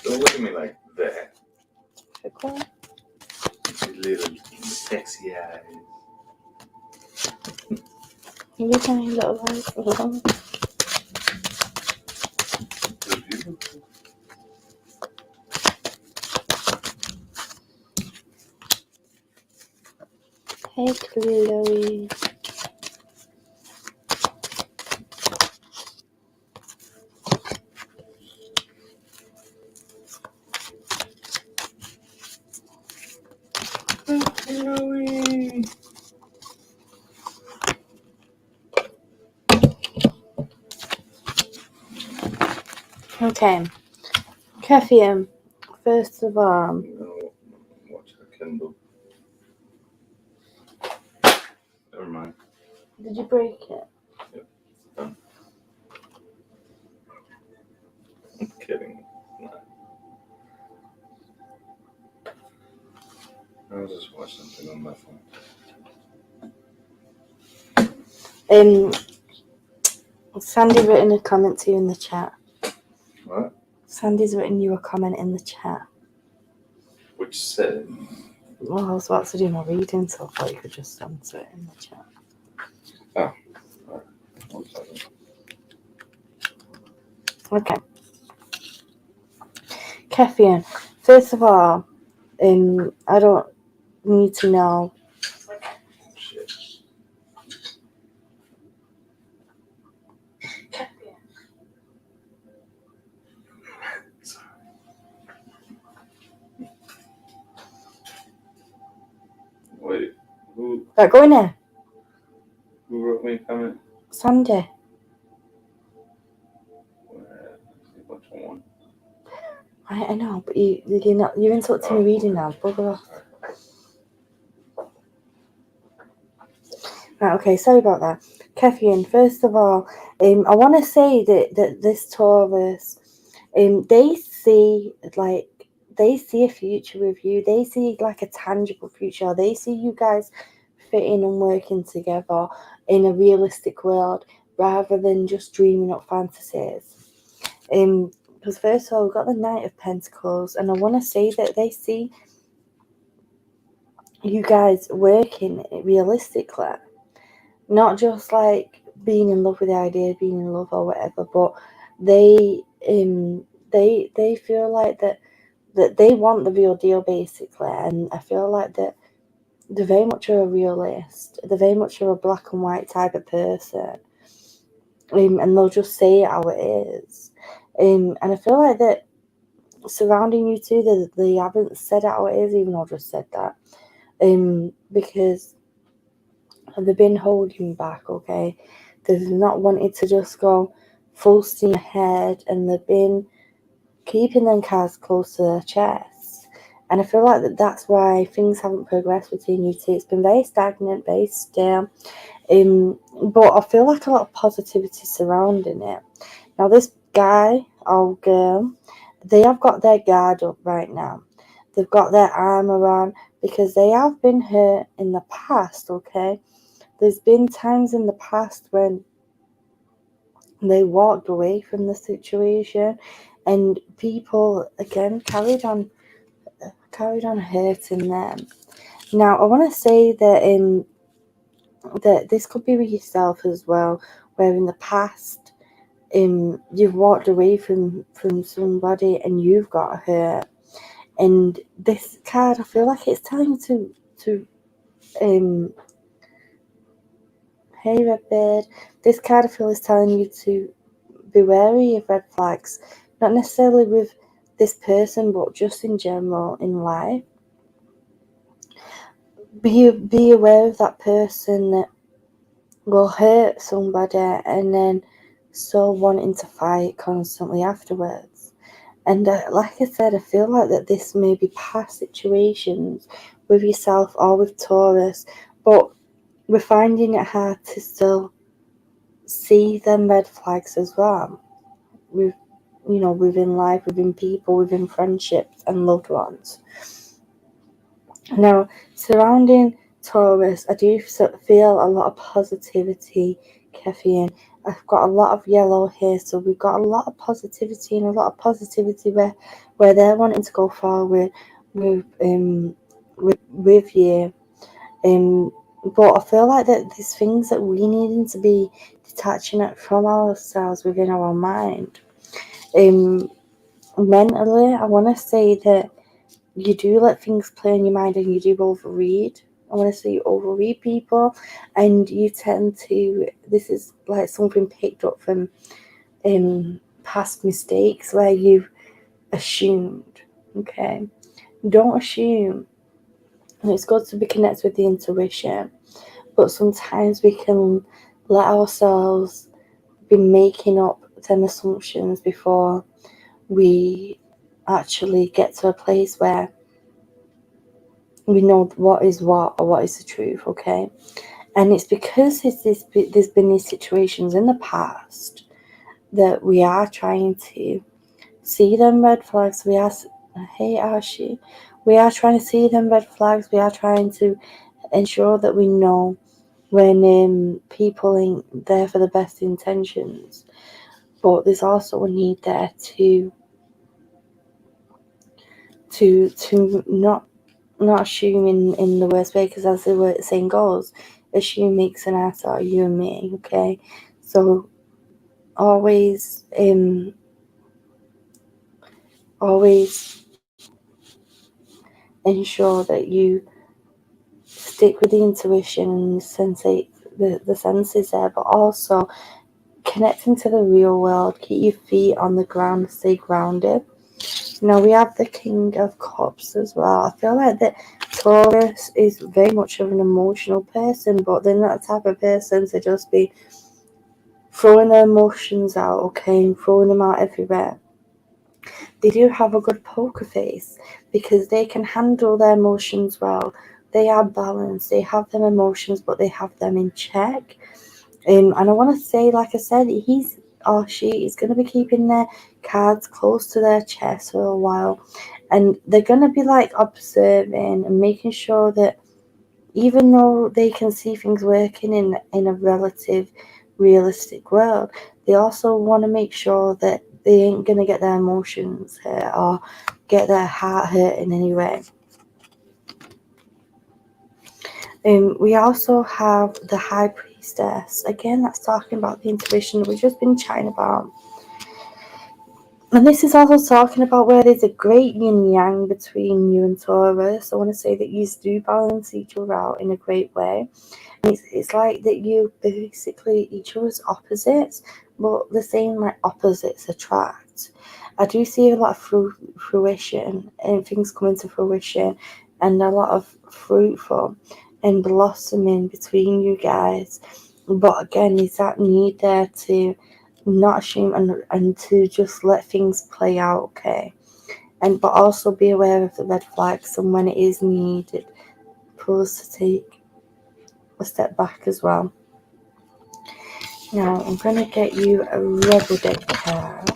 Don't look at me like that. Okay. You little sexy eyes. Every time you look like They're beautiful. hey Chloe. Chloe. Okay. Caffeine. First of all. I'm gonna watch the Kindle. Never mind. Did you break it? Yep, done. I'm kidding. Nah. I'll just watch something on my phone. Sandy written a comment to you in the chat. What? Sandy's written you a comment in the chat. Which said? Well, I was about to do my reading, so I thought you could just answer it in the chat. Oh. Alright. 1 second. Okay. Caffeine. First of all, I don't need to know. Shit. Sorry. Wait. Who Go in there. wrote me a comment? Sandy. Which one? I know, but you're interrupting me reading now. Bugger off. Right, okay, sorry about that. Caffeine, first of all, I want to say that this Taurus, they see a future with you. They see like a tangible future. They see you guys fitting and working together in a realistic world rather than just dreaming up fantasies. Because first of all, we've got the Knight of Pentacles, and I want to say that they see you guys working realistically. Not just like being in love with the idea of being in love or whatever, but they feel like that they want the real deal basically, and I feel like that they're very much a realist. They're very much a black and white type of person, and they'll just say it how it is. And I feel like that surrounding you too, they haven't said it how it is, even though I just said that, because they've been holding back, okay? They've not wanted to just go full steam ahead, and they've been keeping them cards close to their chest. And I feel like that's why things haven't progressed between you two. It's been very stagnant, very still. But I feel like a lot of positivity surrounding it. Now, this guy or girl, they have got their guard up right now. They've got their armor on because they have been hurt in the past, okay? There's been times in the past when they walked away from the situation, and people again carried on hurting them. Now, I want to say that that this could be with yourself as well, where in the past you've walked away from somebody and you've got hurt. And this card, I feel like it's telling you to Hey Redbeard, this card I feel is telling you to be wary of red flags, not necessarily with this person, but just in general in life. Be aware of that person that will hurt somebody and then still wanting to fight constantly afterwards. And like I said, I feel like that this may be past situations with yourself or with Taurus, but we're finding it hard to still see them red flags as well. Within life, within people, within friendships and loved ones. Now, surrounding Taurus, I do feel a lot of positivity, Keffian. I've got a lot of yellow here, so we've got a lot of positivity and a lot of positivity where they're wanting to go forward with you. But I feel like that there's things that we needing to be detaching from ourselves within our mind. Mentally, I want to say that you do let things play in your mind and you do overread. I want to say you overread people, and you tend to. This is like something picked up from past mistakes where you've assumed. Okay, don't assume. And it's good to be connected with the intuition, but sometimes we can let ourselves be making up them assumptions before we actually get to a place where we know what is what or what is the truth, okay? And it's because there's been these situations in the past that we are trying to see them red flags. Hey Ashi, we are trying to see them red flags. We are trying to ensure that we know when people ain't there for the best intentions. But there's also a need there to not assume in the worst way, because as the saying goes, assume makes an ass out of you and me, okay? So always ensure that you stick with the intuition and the senses there, but also connecting to the real world. Keep your feet on the ground, stay grounded. Now we have the King of Cups as well. I feel like that Taurus is very much of an emotional person, but they're not the type of person to just be throwing their emotions out, okay, and throwing them out everywhere. They do have a good poker face because they can handle their emotions well. They are balanced. They have them emotions, but they have them in check. And I want to say, like I said, he's or she is going to be keeping their cards close to their chest for a while, and they're going to be like observing and making sure that even though they can see things working in a relative realistic world, they also want to make sure that they ain't going to get their emotions hurt or get their heart hurt in any way. We also have the High Priestess. Again, that's talking about the intuition we've just been chatting about. And this is also talking about where there's a great yin-yang between you and Taurus. I want to say that you do balance each other out in a great way. And it's like that you basically each other's opposites, but the same like opposites attract. I do see a lot of fruition and things coming to fruition and a lot of fruitful and blossoming between you guys. But again, there's that need there to not assume and to just let things play out, okay? But also be aware of the red flags, and when it is needed, for us to take a step back as well. Now, I'm going to get you a Rebel deck card.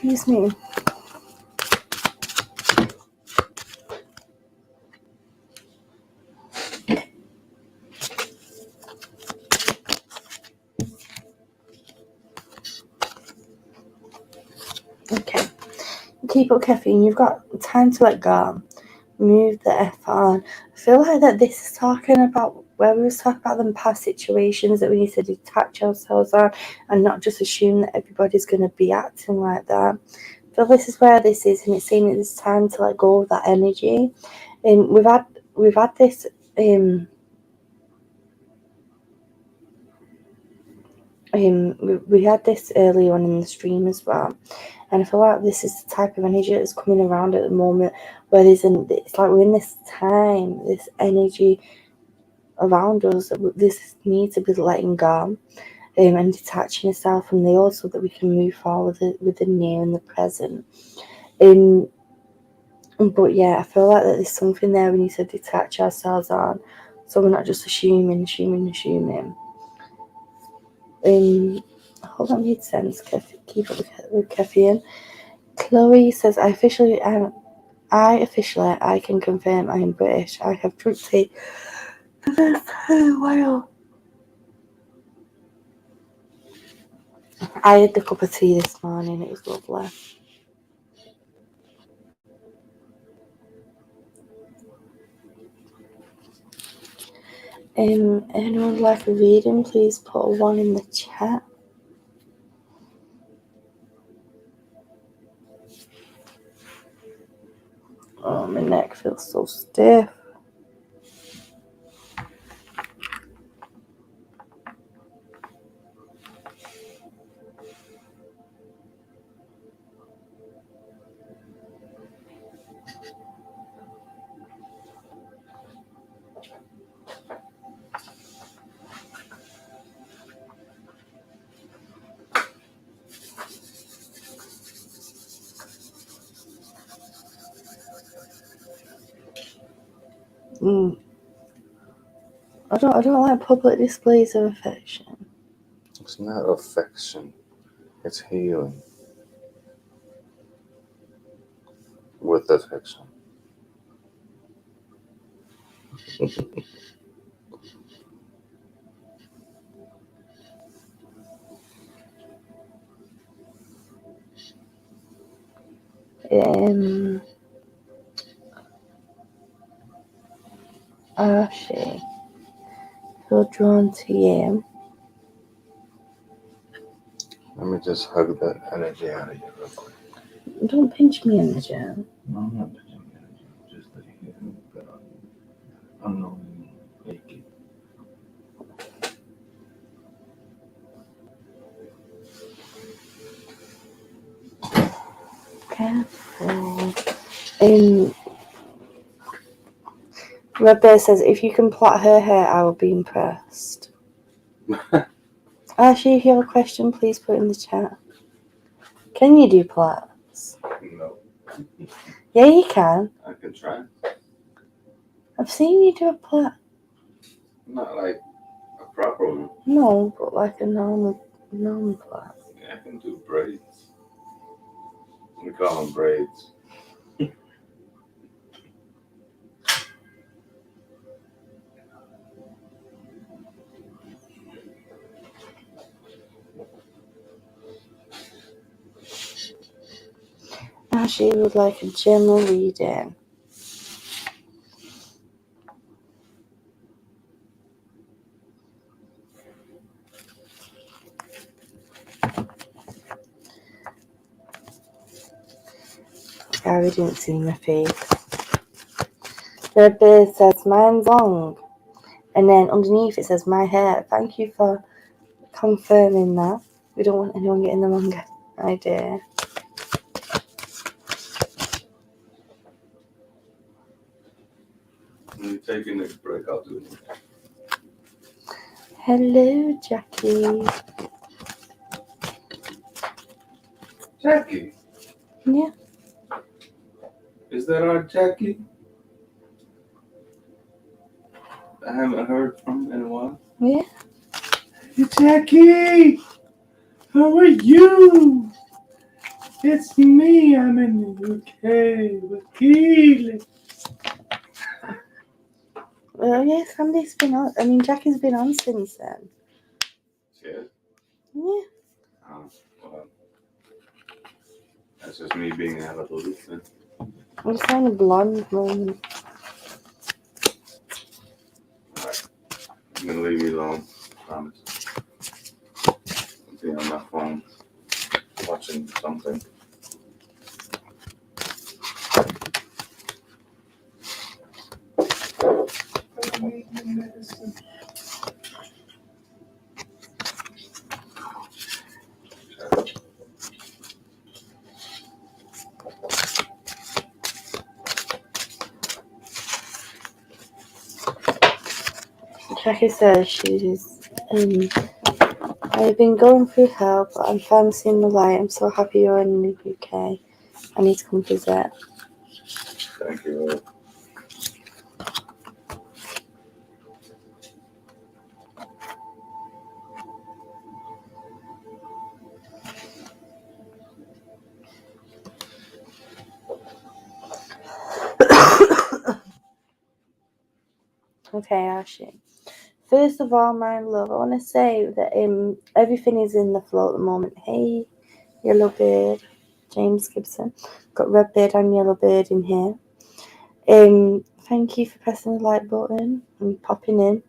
Excuse me. keep up caffeine. You've got time to let go. Move the F on. I feel like that this is talking about where we was talking about them past situations that we need to detach ourselves on and not just assume that everybody's going to be acting like that. I feel this is where this is, and it's saying that it's time to let go of that energy. And we've had this we had this early on in the stream as well, and I feel like this is the type of energy that's coming around at the moment, where it's like we're in this time, this energy around us, this need to be letting go and detaching yourself from the old so that we can move forward with the new and the present. But yeah, I feel like that there's something there we need to detach ourselves on, so we're not just assuming. Hope that made sense. Keep up with caffeine. Chloe says, I can confirm I am British. I have drunk tea for the first time in a while. I had the cup of tea this morning. It was lovely. Anyone like a reading? Please put a 1 in the chat. Oh, my neck feels so stiff. I don't like public displays of affection. It's not affection. It's healing. With affection. She feel drawn to you. Let me just hug that energy out of you real quick. Don't pinch me in the jam. No, I'm not pinching the energy. I'm just letting it get on you. Unknowingly aching. Careful. Red Bear says, if you can plait her hair, I will be impressed. Actually, if you have a question, please put it in the chat. Can you do plaits? No. Yeah, you can. I can try. I've seen you do a plait. Not like a proper one. No, but like a normal plait. Yeah, I can do braids. We call them braids. Ashley would like a general reading. Gary didn't see my face. Red Bear says, mine's long. And then underneath it says, my hair. Thank you for confirming that. We don't want anyone getting the wrong idea. When you take a next break, I'll do it. Hello, Jackie. Jackie? Yeah. Is that our Jackie? I haven't heard from in a while. Yeah. Hey, Jackie! How are you? It's me. I'm in the UK with Keeley. Well, yeah, Sandy's been on. I mean, Jackie's been on since then. Cheers. Yeah. Well, That's just me being out of the loop then. I'm just having a blonde moment. Alright. I'm gonna leave you alone. Promise. I'll be on my phone watching something. Jackie says she's I've been going through hell, but I'm finally seeing the light. I'm so happy you're in the UK. I need to come visit. Thank you. Okay, Ashley. First of all, my love, I want to say that everything is in the flow at the moment. Hey, yellow bird, James Gibson. Got red bird and yellow bird in here. Thank you for pressing the like button and popping in.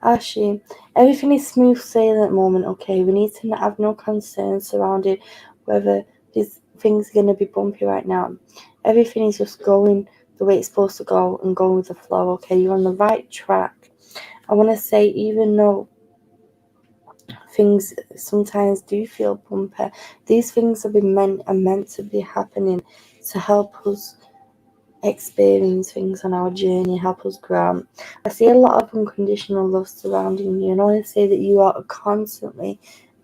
Ashley, everything is smooth sailing at the moment, okay? We need to have no concerns surrounding whether these things are going to be bumpy right now. Everything is just going the way it's supposed to go and going with the flow, okay? You're on the right track. I want to say, even though things sometimes do feel bumpy, these things have been meant to be happening to help us experience things on our journey, help us grow. I see a lot of unconditional love surrounding you, and I want to say that you are constantly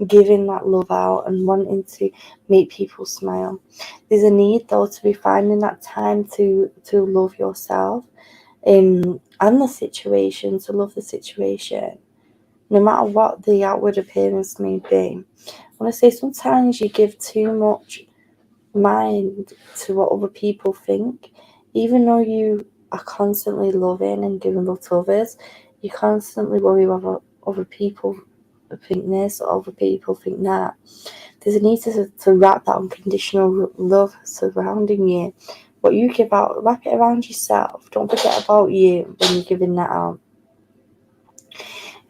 giving that love out and wanting to make people smile. There's a need though to be finding that time to love yourself and the situation, to love the situation, no matter what the outward appearance may be. I want to say sometimes you give too much mind to what other people think. Even though you are constantly loving and giving love to others, you constantly worry whether other people think this or other people think that. There's a need to wrap that unconditional love surrounding you. What you give out, wrap it around yourself. Don't forget about you when you're giving that out.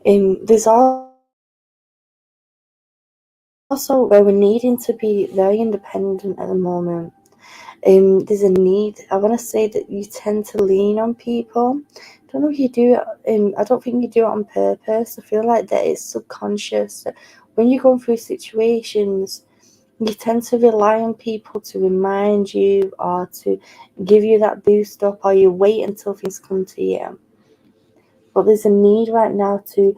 There's also where we're needing to be very independent at the moment. There's a need. I want to say that you tend to lean on people. I don't know if you do it. I don't think you do it on purpose. I feel like that it's subconscious. That when you're going through situations, you tend to rely on people to remind you or to give you that boost up, or you wait until things come to you. But there's a need right now to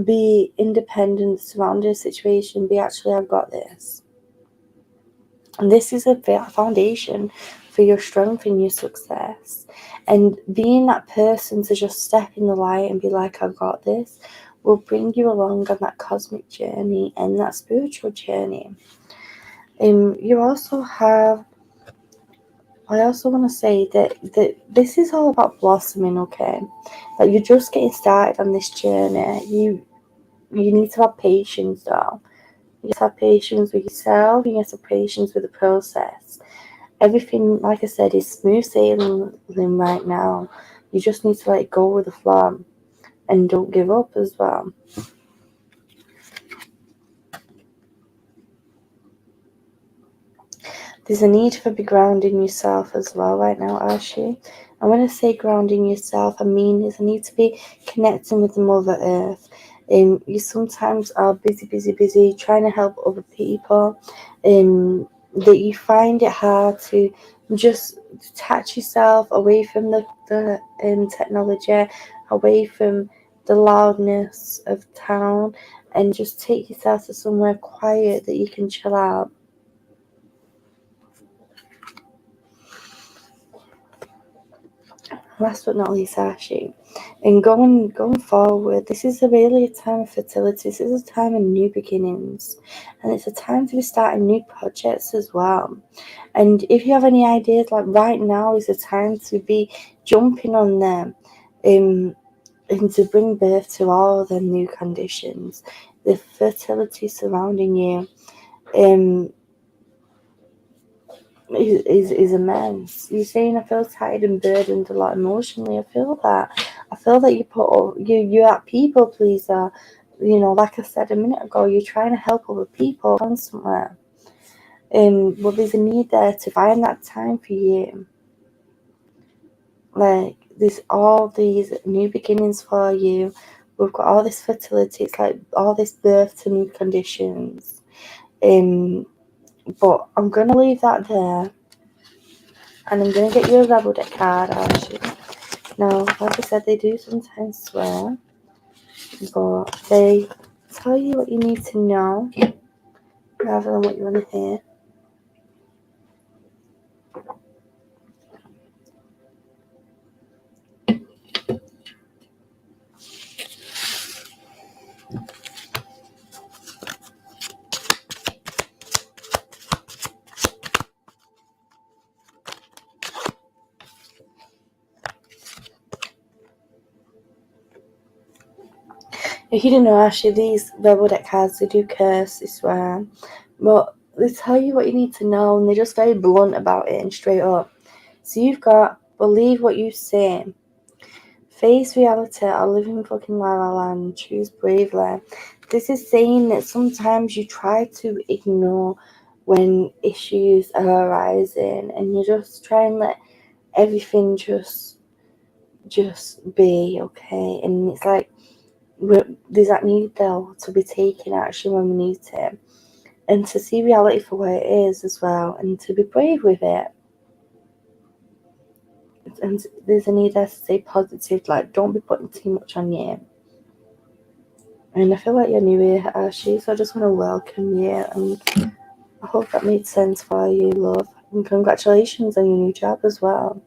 be independent surrounding a situation. Be actually, I've got this. And this is a foundation for your strength and your success. And being that person to just step in the light and be like, I've got this, will bring you along on that cosmic journey and that spiritual journey. You also have, I also want to say that this is all about blossoming, okay? That you're just getting started on this journey. You need to have patience though. You have patience with yourself, you have patience with the process. Everything, like I said, is smooth sailing right now. You just need to let go with the flow and don't give up as well. There's a need for be grounding yourself as well right now, Ashley. And when I say grounding yourself, I mean there's a need to be connecting with the Mother Earth. You sometimes are busy, trying to help other people. That you find it hard to just detach yourself away from the technology, away from the loudness of town, and just take yourself to somewhere quiet that you can chill out. Last but not least, Ashley, and going forward, this is really a time of fertility. This is a time of new beginnings, and it's a time to be starting new projects as well. And if you have any ideas, like right now is the time to be jumping on them, and to bring birth to all the new conditions, the fertility surrounding you. is immense. You're saying I feel tired and burdened a lot emotionally. I feel that. I feel that you're that people pleaser. You know, like I said a minute ago, you're trying to help other people constantly. But there's a need there to find that time for you. Like, there's all these new beginnings for you. We've got all this fertility. It's like all this birth to new conditions. But I'm gonna leave that there. And I'm going to get you a rebel deck card, actually. Now, like I said, they do sometimes swear, but they tell you what you need to know rather than what you want to hear. If you didn't know, actually, these rebel deck cards, they do curse, they swear, but they tell you what you need to know, and they're just very blunt about it and straight up. So you've got, believe what you say, face reality, or live in fucking la la land, choose bravely. This is saying that sometimes you try to ignore when issues are arising, and you just try and let everything just be, okay? And it's like, there's that need though to be taken action when we need to, and to see reality for what it is as well, and to be brave with it. And there's a need there to stay positive, like don't be putting too much on you. And I feel like you're new here, Ashley, so I just want to welcome you, and I hope that made sense for you, love. And congratulations on your new job as well.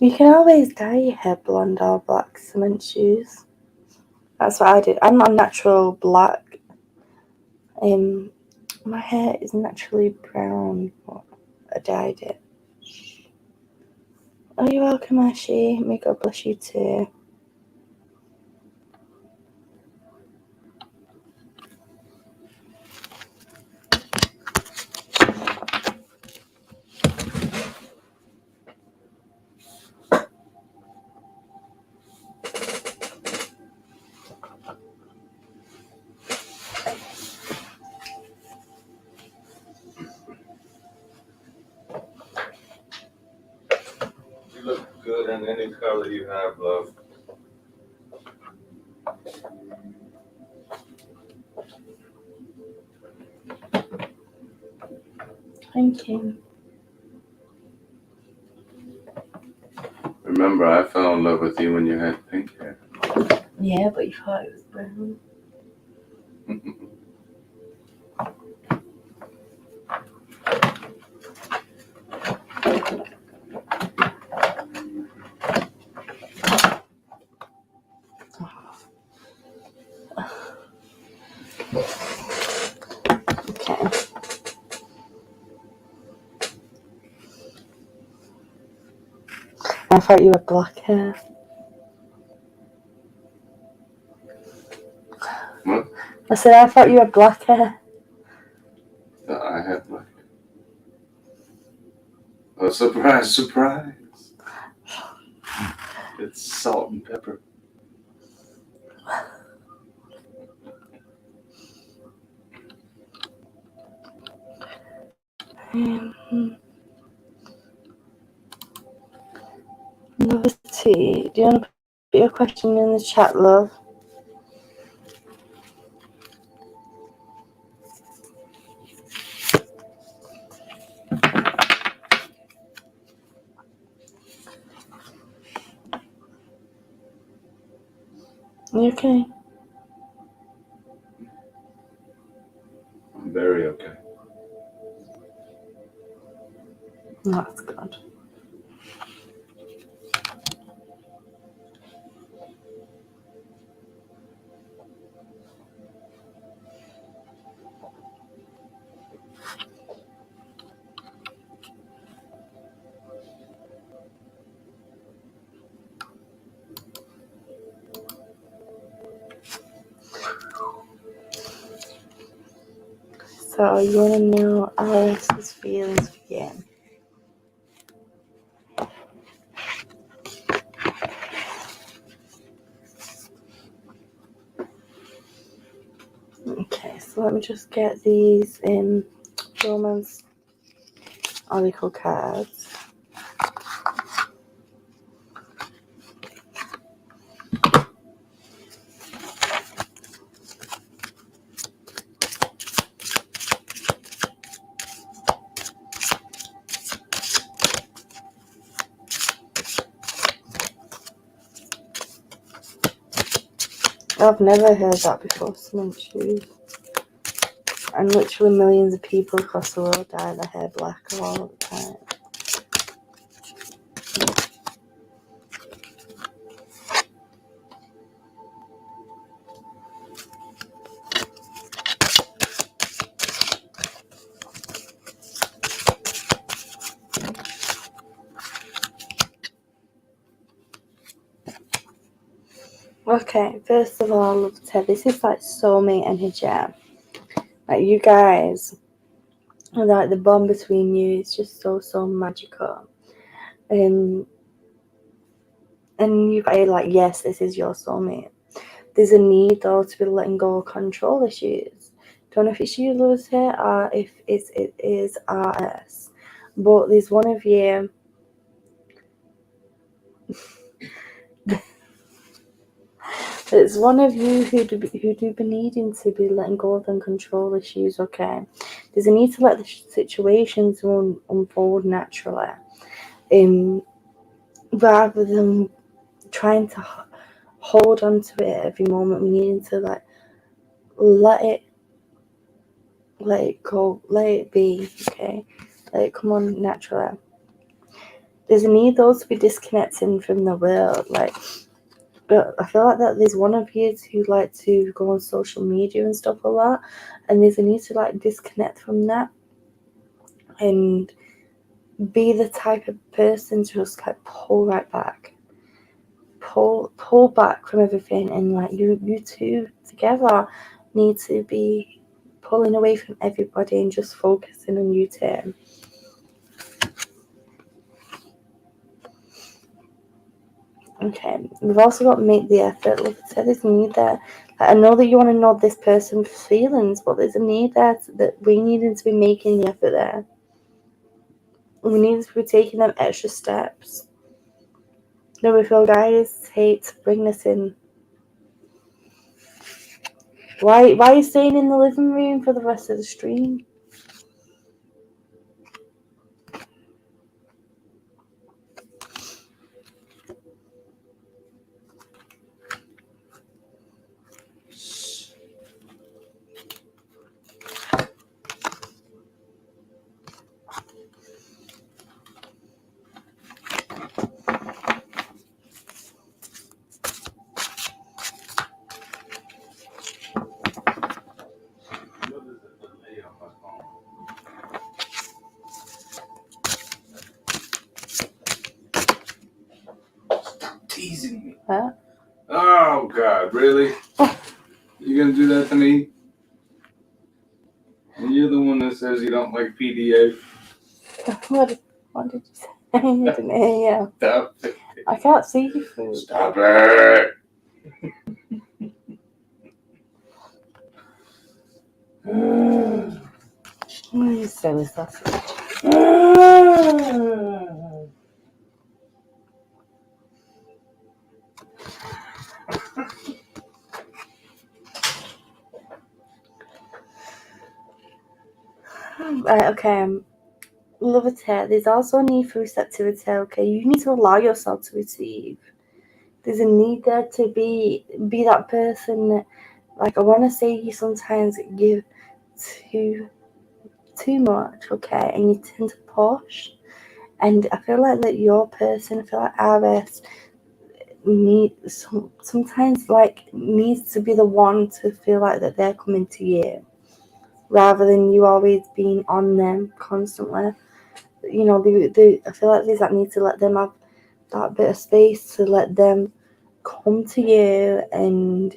You can always dye your hair blonde or black, cement shoes. That's what I did. I'm not natural black. My hair is naturally brown, but I dyed it. Oh, you're welcome, Ashley. May God bless you too. You look good in any color you have, love. Thank you. Remember, I fell in love with you when you had pink hair. Yeah, but you thought it was brown. Okay. I thought you had black hair. What? I said I thought you had black hair. I have black hair. Oh, surprise, surprise. It's salt and pepper. Number 2. Do you want to put your question in the chat, love? You okay? I'm very okay. That's good. So you want to know Alice's feelings for you. Okay, so let me just get these romance oracle cards. I've never heard that before, someone choose. And literally millions of people across the world dye their hair black all the time. Okay, first of all, love Ted, this is like soulmate energy. Like you guys, like the bond between you is just so magical. And you guys like, yes, this is your soulmate. There's a need though to be letting go of control issues. Don't know if it's you, love here, or if it is RS. But there's one of you. It's one of you who do be needing to be letting go of them control issues, okay? There's a need to let the situations unfold naturally, rather than trying to hold on to it every moment. We need to like let it go, let it be, okay? Let it come on naturally. There's a need though to be disconnecting from the world, like. But I feel like that there's one of you who like to go on social media and stuff a lot, and there's a need to like disconnect from that and be the type of person to just like pull right back, pull back from everything, and like you two together need to be pulling away from everybody and just focusing on you two. Okay, we've also got to make the effort. Like I said, there's a need there. I know that you want to know this person's feelings, but there's a need there that we need to be making the effort there. We need to be taking them extra steps. No, we feel guys hate to bring this in. Why are you staying in the living room for the rest of the stream? Teasing me. Huh? Oh God, really? You gonna do that to me? And you're the one that says you don't like PDA. What did you say? I didn't hear you. Stop it. I can't see you food. Stop it. You silly sausage. Right, okay. Love it here. There's also a need for receptivity, okay? You need to allow yourself to receive. There's a need there to be that person that, like, I want to say you sometimes give too much, okay? And you tend to push. And I feel like that your person, I feel like RS sometimes like needs to be the one to feel like that they're coming to you, rather than you always being on them constantly. You know, I feel like there's that need to let them have that bit of space to let them come to you and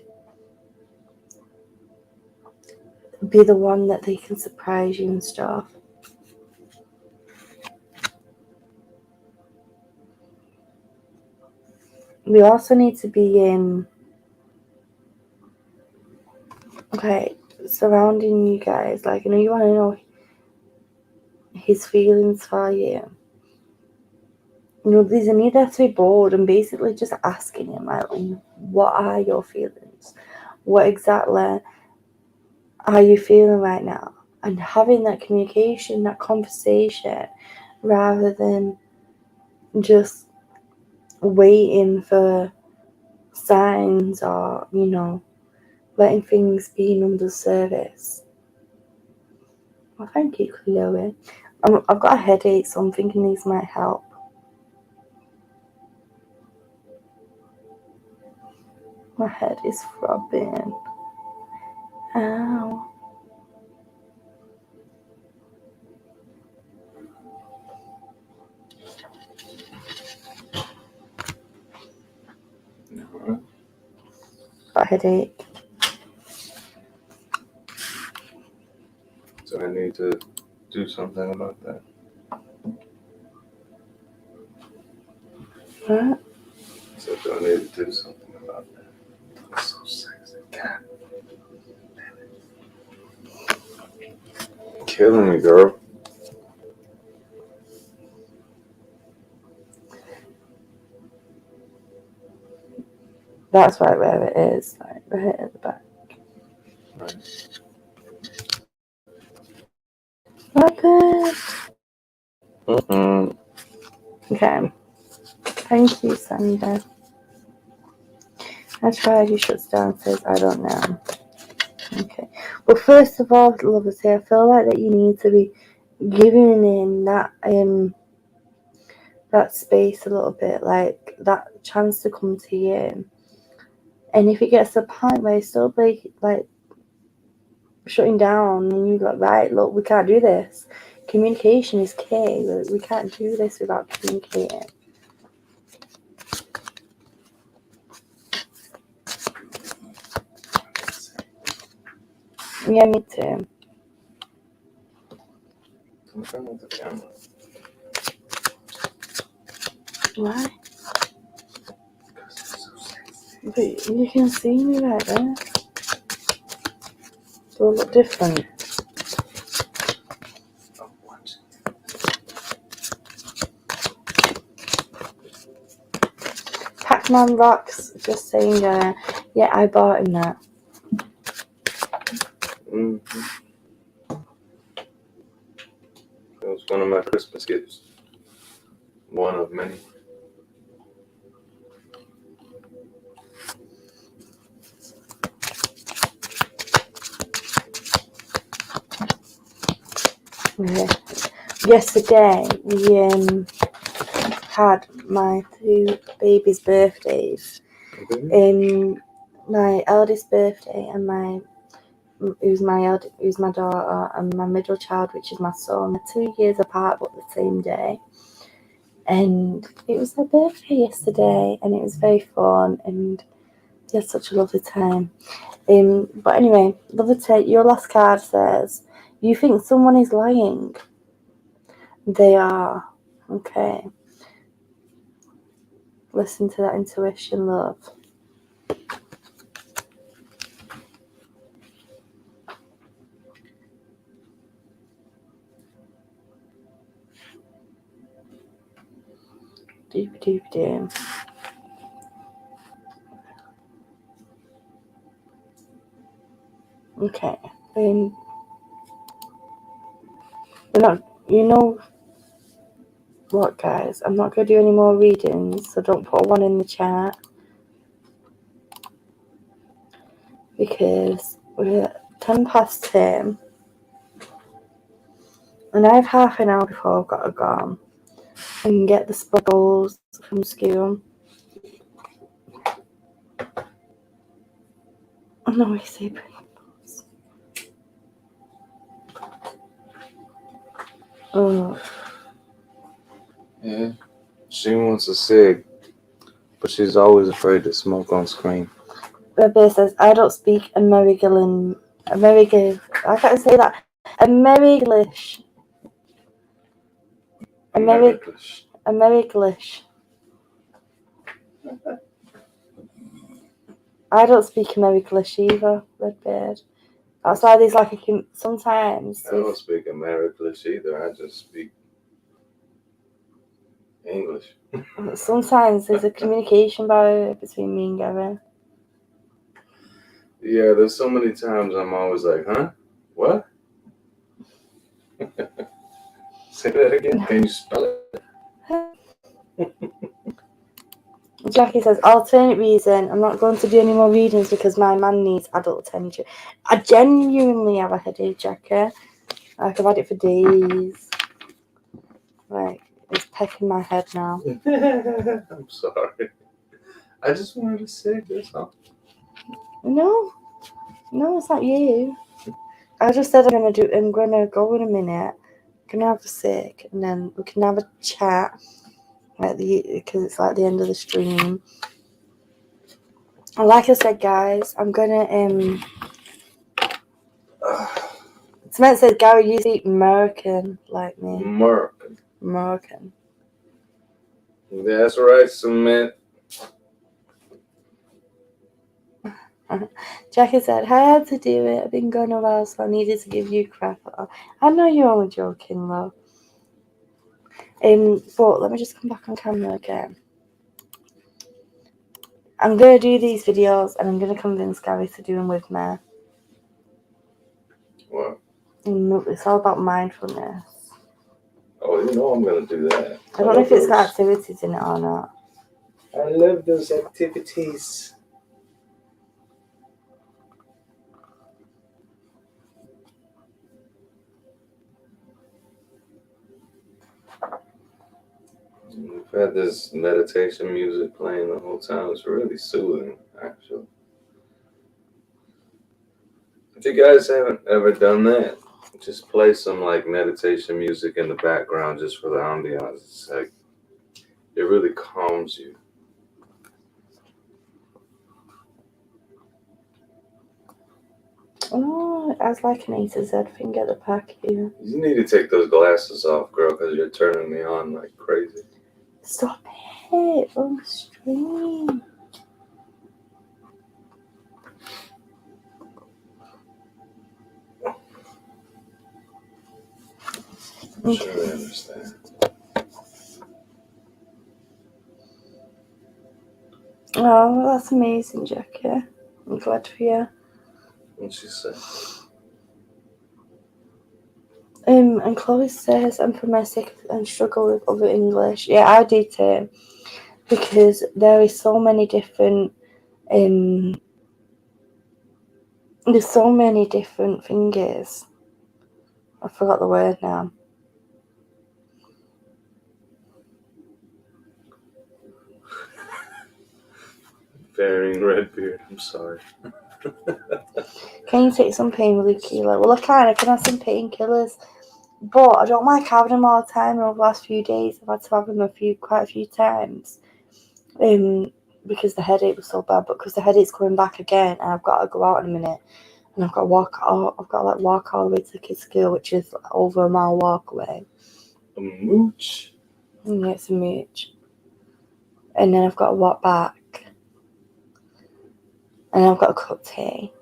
be the one that they can surprise you and stuff. We also need to be okay, surrounding you guys. Like, you want to know his feelings for you. There's a need there to be bold and basically just asking him, like, what are your feelings? What exactly are you feeling right now? And having that communication, that conversation, rather than just waiting for signs or, letting things be under service. Well, thank you, Chloe. I've got a headache, so I'm thinking these might help. My head is throbbing. Ow. Got a headache. So I need to do something about that. What? So do I need to do something about that? That's so sexy. God. Killing me, girl. That's right where it is, like right at the back. Right. Okay. Mm-mm. Okay. Thank you, Sandra. I tried, you shut down, says I don't know. Okay. Well, first of all, Lovely, I feel like that you need to be giving in that space a little bit, like that chance to come to you. And if it gets to a point where you're still like shutting down and you're like, right, look, we can't do this. Communication is key. We can't do this without communicating. Yeah, me too. I'm trying with the camera. Why? Because it's so sexy. But you can see me right there. Do I look different? I'm watching. Pac-Man Rocks just saying, yeah, I bought him that. Mm-hmm. It was one of my Christmas gifts. One of many. Okay. Yesterday, we had my two babies' birthdays. Okay. My eldest birthday and it was my daughter, and my middle child, which is my son. They're 2 years apart, but the same day. And it was their birthday yesterday, and it was very fun, and we had such a lovely time. But anyway, lovely. Your last card says, "You think someone is lying? They are." Okay. Listen to that intuition, love. Deep, deep, deep. Okay. We're not, what, guys? I'm not going to do any more readings, so don't put a 1 in the chat. Because we're 10 past 10. And I have half an hour before I've got to go and get the spuggles from school. I know I say Pringles. Oh. Yeah. She wants a cig, but she's always afraid to smoke on screen. Rebbe says, I don't speak American I can't say that. Ameriglish. Ameriglish. Ameriglish. I don't speak Ameriglish either, Redbeard. That's why there's like sometimes. I don't speak Ameriglish either. I just speak English. Sometimes there's a communication barrier between me and Gavin. Yeah, there's so many times I'm always like, huh? What? Say that again. Can you spell it? Jackie says, alternate reason, I'm not going to do any more readings because my man needs adult attention. I genuinely have a headache, Jackie. Like, I've had it for days. Like, it's pecking my head now. I'm sorry. I just wanted to say this. No, it's not you. I just said I'm gonna go in a minute. I'm gonna have a sick, and then we can have a chat. Because it's like the end of the stream. And like I said, guys, I'm gonna Samantha said, Gary, you speak American like me. American. That's right, Samantha. Jackie said, I had to do it. I've been gone a while, so I needed to give you crap. I know you're only joking, though. But let me just come back on camera again. I'm going to do these videos, and I'm going to convince Gary to do them with me. What? It's all about mindfulness. Oh, you know I'm going to do that. I don't know if it's got activities in it or not. I love those activities. We've had this meditation music playing the whole time. It's really soothing, actually. If you guys haven't ever done that, just play some like meditation music in the background just for the ambiance. It's like, it really calms you. Oh, it has like an A to Z thing at the back here. You need to take those glasses off, girl, because you're turning me on like crazy. Stop it! On the stream. I'm sure they understand. Oh, well, that's amazing, Jackie. I'm glad for you. What'd she say? And Chloe says, I'm from Essex and struggle with other English. Yeah, I do too. Because there is so many different, there's so many different fingers. I forgot the word now. Varying Redbeard, I'm sorry. Can you take some painkillers? Well, I can have some painkillers. But I don't like having them all the time. Over the last few days, I've had to have them quite a few times. Because the headache was so bad. But because the headache's coming back again, and I've got to go out in a minute, and I've got to walk all the way to the kids' school, which is over a mile walk away. A mooch. Yeah, it's a mooch. And then I've got to walk back, and I've got to cook tea.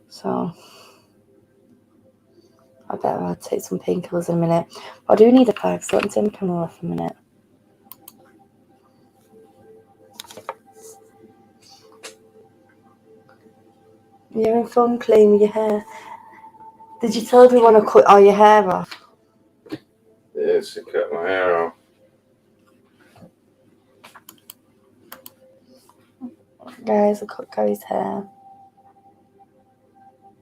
So I better take some painkillers in a minute. But I do need a bag, so let me turn the camera off a minute. You're having fun playing with your hair. Did you tell everyone to cut all your hair off? Yeah, she cut my hair off. Guys, I cut Gary's hair.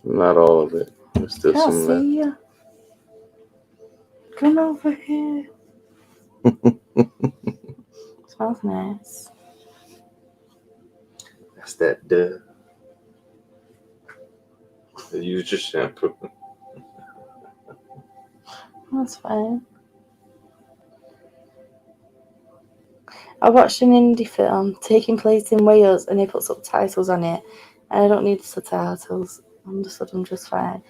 Not all of it. There's still Can't some left. see you. Come over here. Smells nice. That's that duh. Use your shampoo. That's fine. I watched an indie film taking place in Wales and they put subtitles on it. And I don't need the subtitles. Understood, I'm just fine.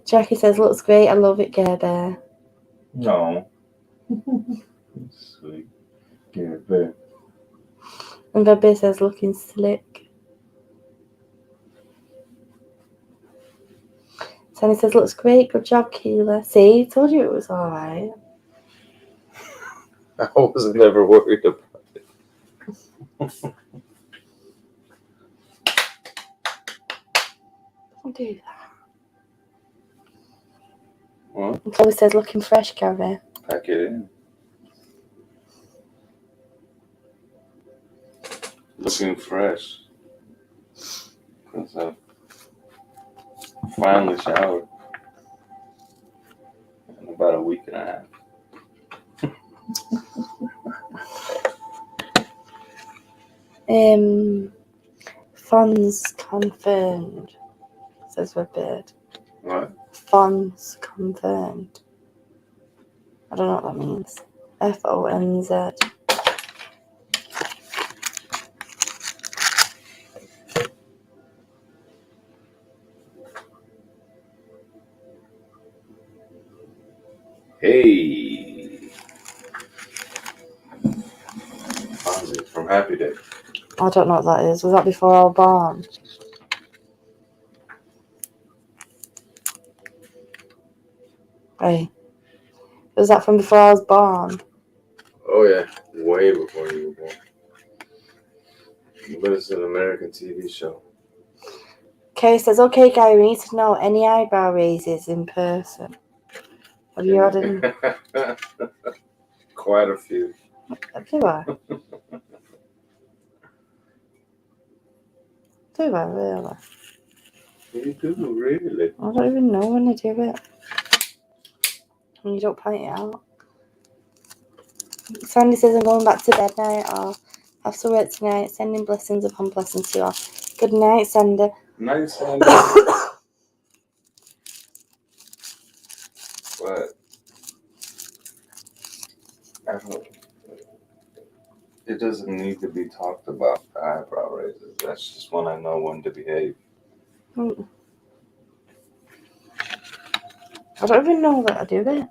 Jackie says, looks great, I love it, Care Bear. No. Sweet. Yeah, babe. And Bebe says, looking slick. Sandy says, looks great, good job, Keela. See, told you it was alright. I was never worried about it. Don't do that. What? And Chloe says, looking fresh, Gary. Pack it in. Looking fresh. Because I finally showered in about a week and a half. Funds confirmed, says Redbird. What? Funds confirmed. I don't know what that means. FONZ. Hey. Fonzie from Happy Day. I don't know what that is. Was that before I was born? Hey. Was that from before I was born? Oh, yeah. Way before you were born. But it's an American TV show. Kay says, okay, Guy, we need to know any eyebrow raises in person. Have you had any? Quite a few. Do I? Do I really? You do, really. I don't even know when I do it. And you don't point it out. Sandy says, I'm going back to bed now. Or have to work tonight. Sending blessings upon blessings to you all. Good night, Sandy. Nice, Sandy. But I don't. It doesn't need to be talked about, the eyebrow raises. That's just when I know when to behave. I don't even know that I do it.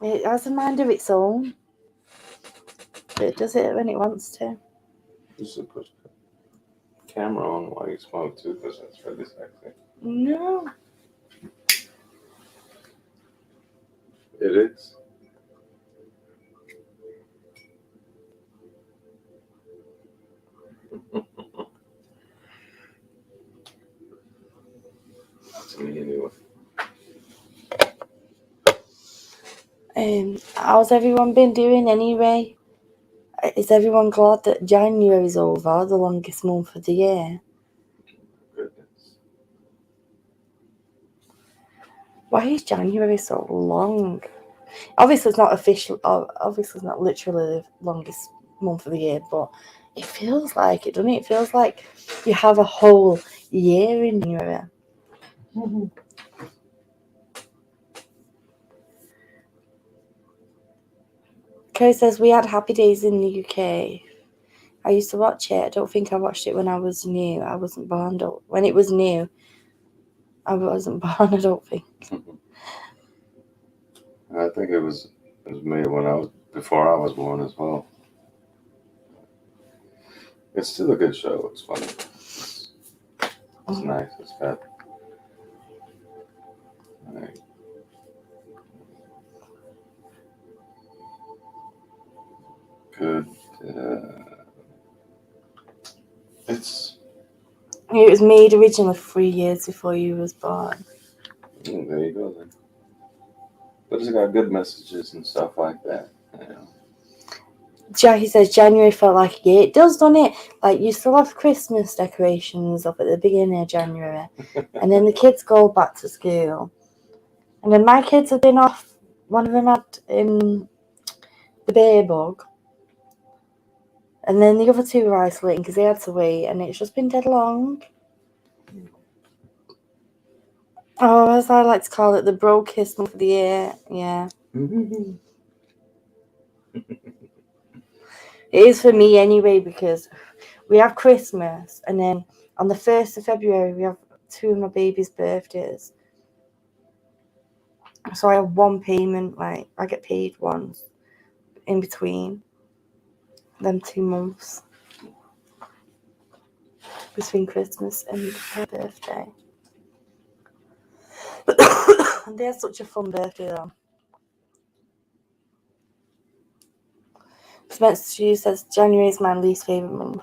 It has a mind of its own. But it does it when it wants to. You should put the camera on while you smoke too, because that's really sexy. No. It is. To me, anyway. How's everyone been doing anyway? Is everyone glad that January's over, the longest month of the year? Goodness. Why is January so long? Obviously, it's not official. Obviously, it's not literally the longest month of the year, but it feels like it, doesn't it? It feels like you have a whole year in January. Mm-hmm. Kerry says, we had Happy Days in the UK. I used to watch it. I don't think I watched it when I was new. I wasn't born. When it was new, I wasn't born, I don't think. I think it was made before I was born as well. It's still a good show. It's funny. It's nice. It's got like, good. It was made originally 3 years before you was born. There you go then. But it's got good messages and stuff like that. You know. Jackie says January felt like a year. It does, doesn't it? Like you still have Christmas decorations up at the beginning of January, and then the kids go back to school, and then my kids have been off. One of them had the bear bug, and then the other two were isolating because they had to wait, and it's just been dead long. Oh, as I like to call it, the brokest month of the year. Yeah. It is for me anyway, because we have Christmas, and then on the 1st of February we have 2 of my baby's birthdays. So I have one payment, like I get paid once in between them 2 months, between Christmas and her birthday. And they had such a fun birthday though. She says January is my least favourite month.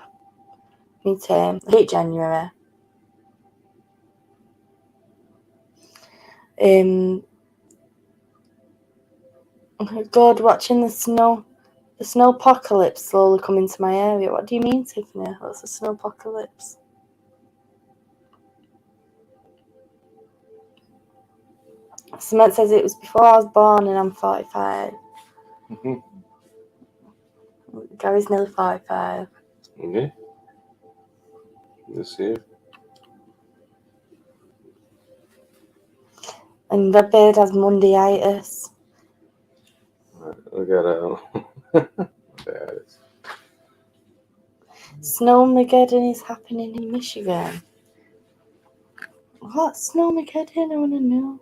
Me too. I hate January. Oh God, watching the snow apocalypse slowly come into my area. What do you mean, Tiffany? What's the snow apocalypse? Cement says it was before I was born and I'm 45. Gary's nearly 45. Okay. This here. And Redbeard has Mondayitis. Look at that. Snowmageddon is happening in Michigan. What's Snowmageddon? I want to know.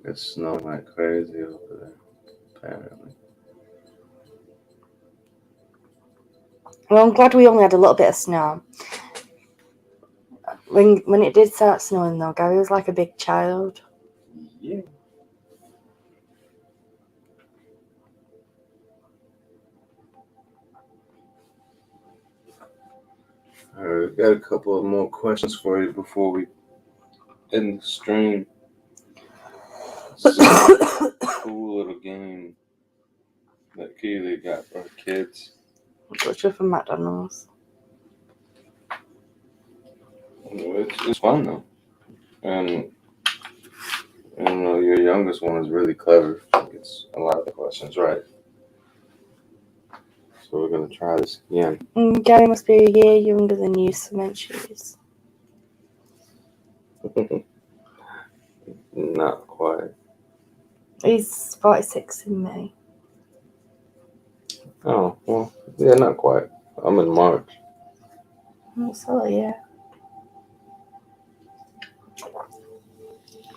It's snowing like crazy over there, apparently. Well, I'm glad we only had a little bit of snow. When it did start snowing though, Gary was like a big child. Yeah. Alright, we've got a couple of more questions for you before we end the stream. It's a cool little game that Keeley got for her kids. Got you from McDonald's. It's fun though, and your youngest one is really clever. She gets a lot of the questions right. So we're gonna try this again. Gary must be a year younger than you, Cement Shoes. Not quite. He's 46 in May. Oh well, yeah, not quite. I'm in March. So yeah.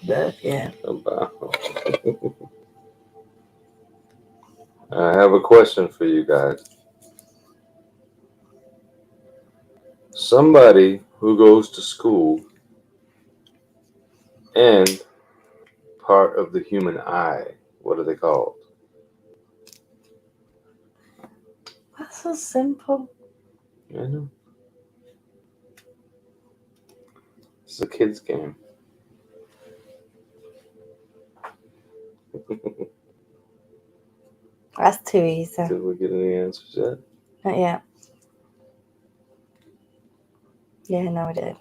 Yeah. I have a question for you guys. Somebody who goes to school and part of the human eye, what are they called? That's so simple. I know. It's a kid's game. That's too easy. Did we get any answers yet? Not yet. Yeah, no, we did.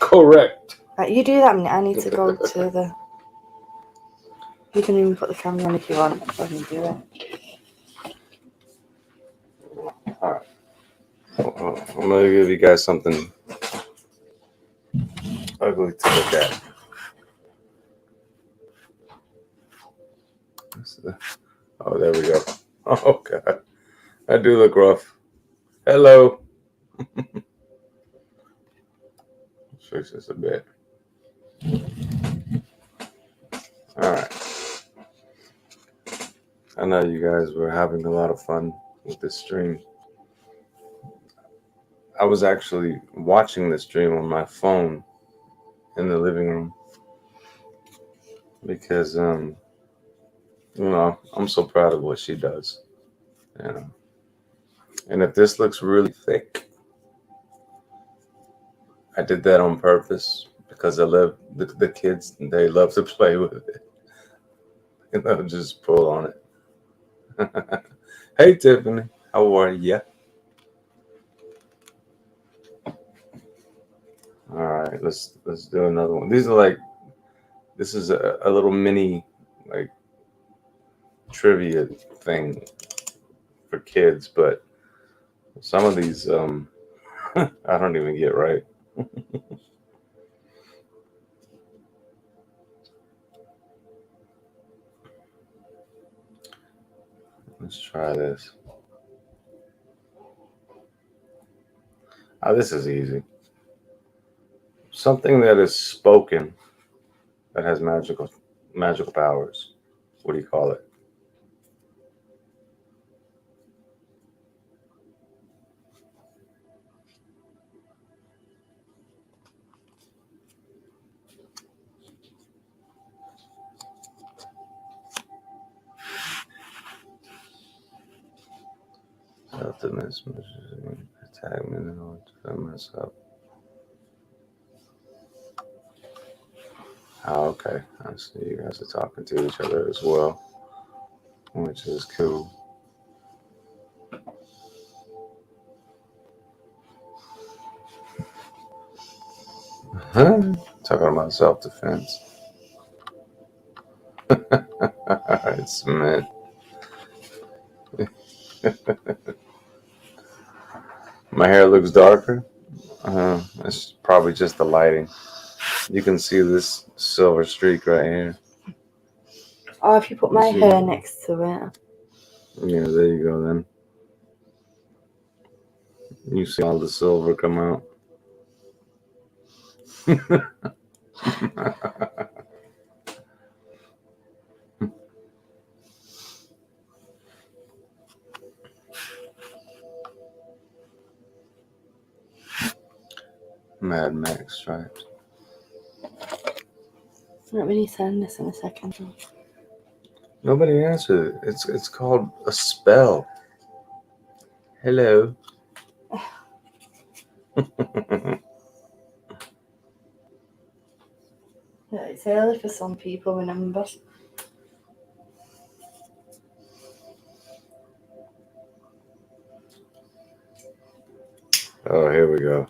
Correct. Right, you do that a minute. I need to go to the... You can even put the camera on if you want. Let me do it. Alright. I'm going to give you guys something ugly to look at. Oh, there we go. Oh, God. I do look rough. Hello. Fix this a bit. Alright. I know you guys were having a lot of fun with this stream. I was actually watching the stream on my phone in the living room because, I'm so proud of what she does. And if this looks really thick, I did that on purpose because I love the kids. They love to play with it. And they'll just pull on it. Hey, Tiffany. How are ya? All right, let's do another one. These are this is a little mini trivia thing for kids, but some of these I don't even get right. Let's try this. Oh, this is easy. Something that is spoken that has magical powers. What do you call it? Something that's attack me in order to defend myself. Oh, okay. I see you guys are talking to each other as well, which is cool. Huh? Talking about self-defense. It's meant. My hair looks darker. It's probably just the lighting. You can see this silver streak right here. Oh, if you put my hair next to it. Yeah, there you go then. You see all the silver come out. Mad Max stripes. Let me send this in a second. Nobody answered it. It's called a spell. Hello. Yeah, it's early for some people, remember. Oh, here we go.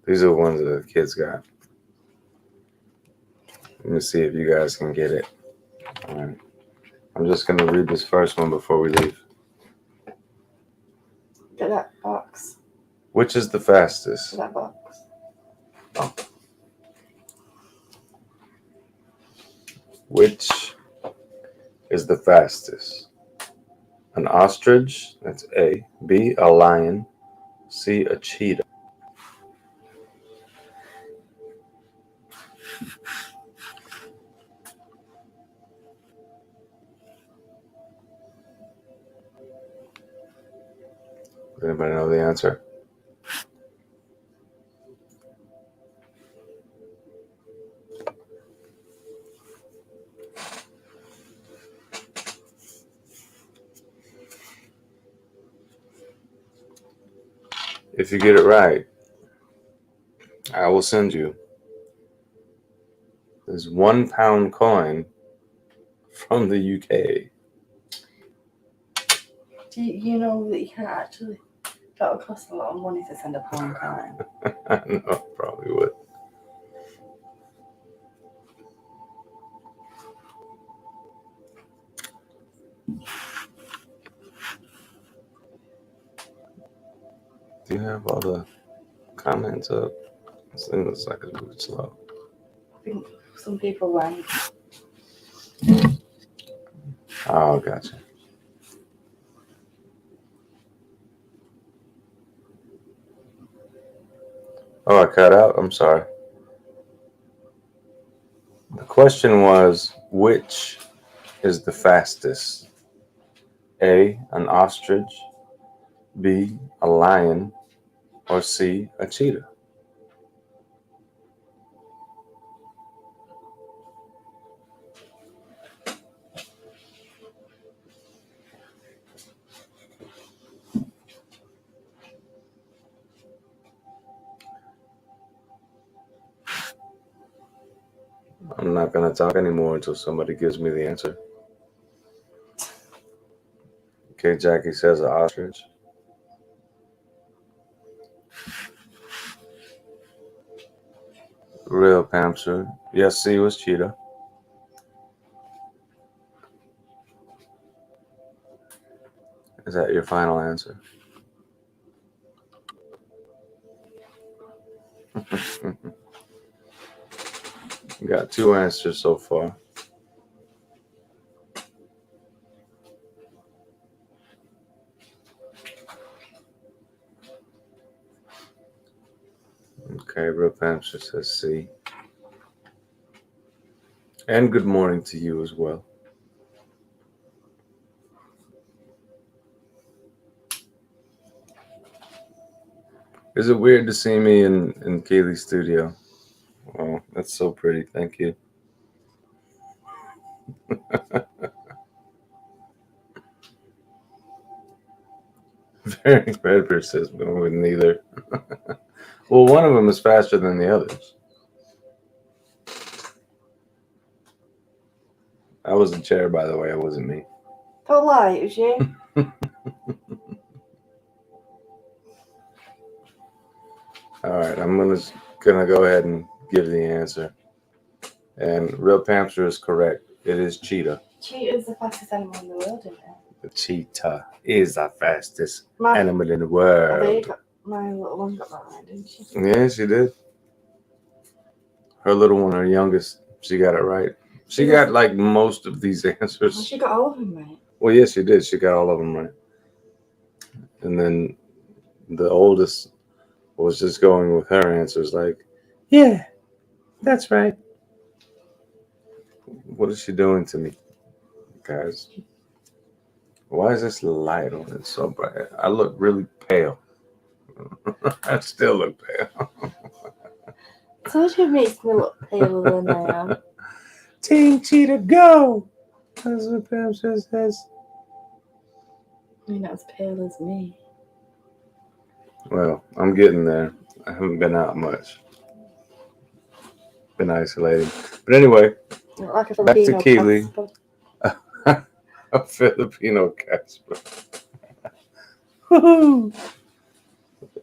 These are the ones that the kids got. Let me see if you guys can get it. All right. I'm just going to read this first one before we leave. Get that box. Which is the fastest? Get that box. Oh. Which is the fastest? An ostrich, that's A. B, a lion. C, a cheetah. Does anybody know the answer? If you get it right, I will send you this £1 coin from the UK. Do you know that you can't actually... That would cost a lot of money to send a pound coin. I know, probably would. Do you have all the comments up? This thing looks like it's moving slow. I think some people went. Oh, gotcha. Oh, I cut out? I'm sorry. The question was, which is the fastest? A, an ostrich. B, a lion. Or C, a cheetah? I'm not going to talk anymore until somebody gives me the answer. Okay, Jackie says an ostrich. Real Pamster. Yes, C was cheetah. Is that your final answer? You got 2 answers so far. Okay, Real Pamster says C. And good morning to you as well. Is it weird to see me in Keeley's studio? Oh, that's so pretty. Thank you. Very Redbeard says with neither. Well, one of them is faster than the others. I was in chair, by the way. It wasn't me. Don't lie, it was you. All right, I'm gonna go ahead and give the answer. And Real Pamster is correct. It is cheetah. Cheetah's the fastest animal in the world, isn't it? The cheetah is the fastest animal in the world. My little one got that right, didn't she? Yeah, she did. Her little one, her youngest, she got it right. She got like most of these answers. Well, she got all of them right. Well, yes, she did. She got all of them right. And then the oldest was just going with her answers like, yeah, that's right. What is she doing to me, guys? Why is this light on it so bright? I look really pale. I still look pale. I told you it makes me look paler than I am. Team Cheetah, go! That's what Pam says. You're not as pale as me. Well, I'm getting there. I haven't been out much. Been isolating. But anyway, Like a back to Filipino Keeley. Casper. A Filipino Casper. Woohoo!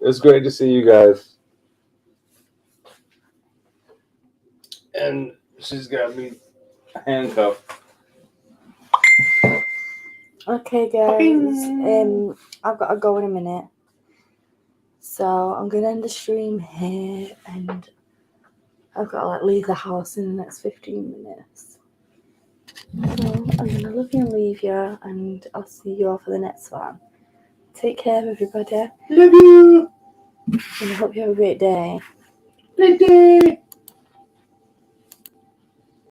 It's great to see you guys. And she's got me handcuffed. Okay, guys. I've got to go in a minute. So I'm gonna end the stream here, and I've got to leave the house in the next 15 minutes. So I'm gonna love you and leave you, and I'll see you all for the next one. Take care, everybody. Love you. And I hope you have a great day. Great day.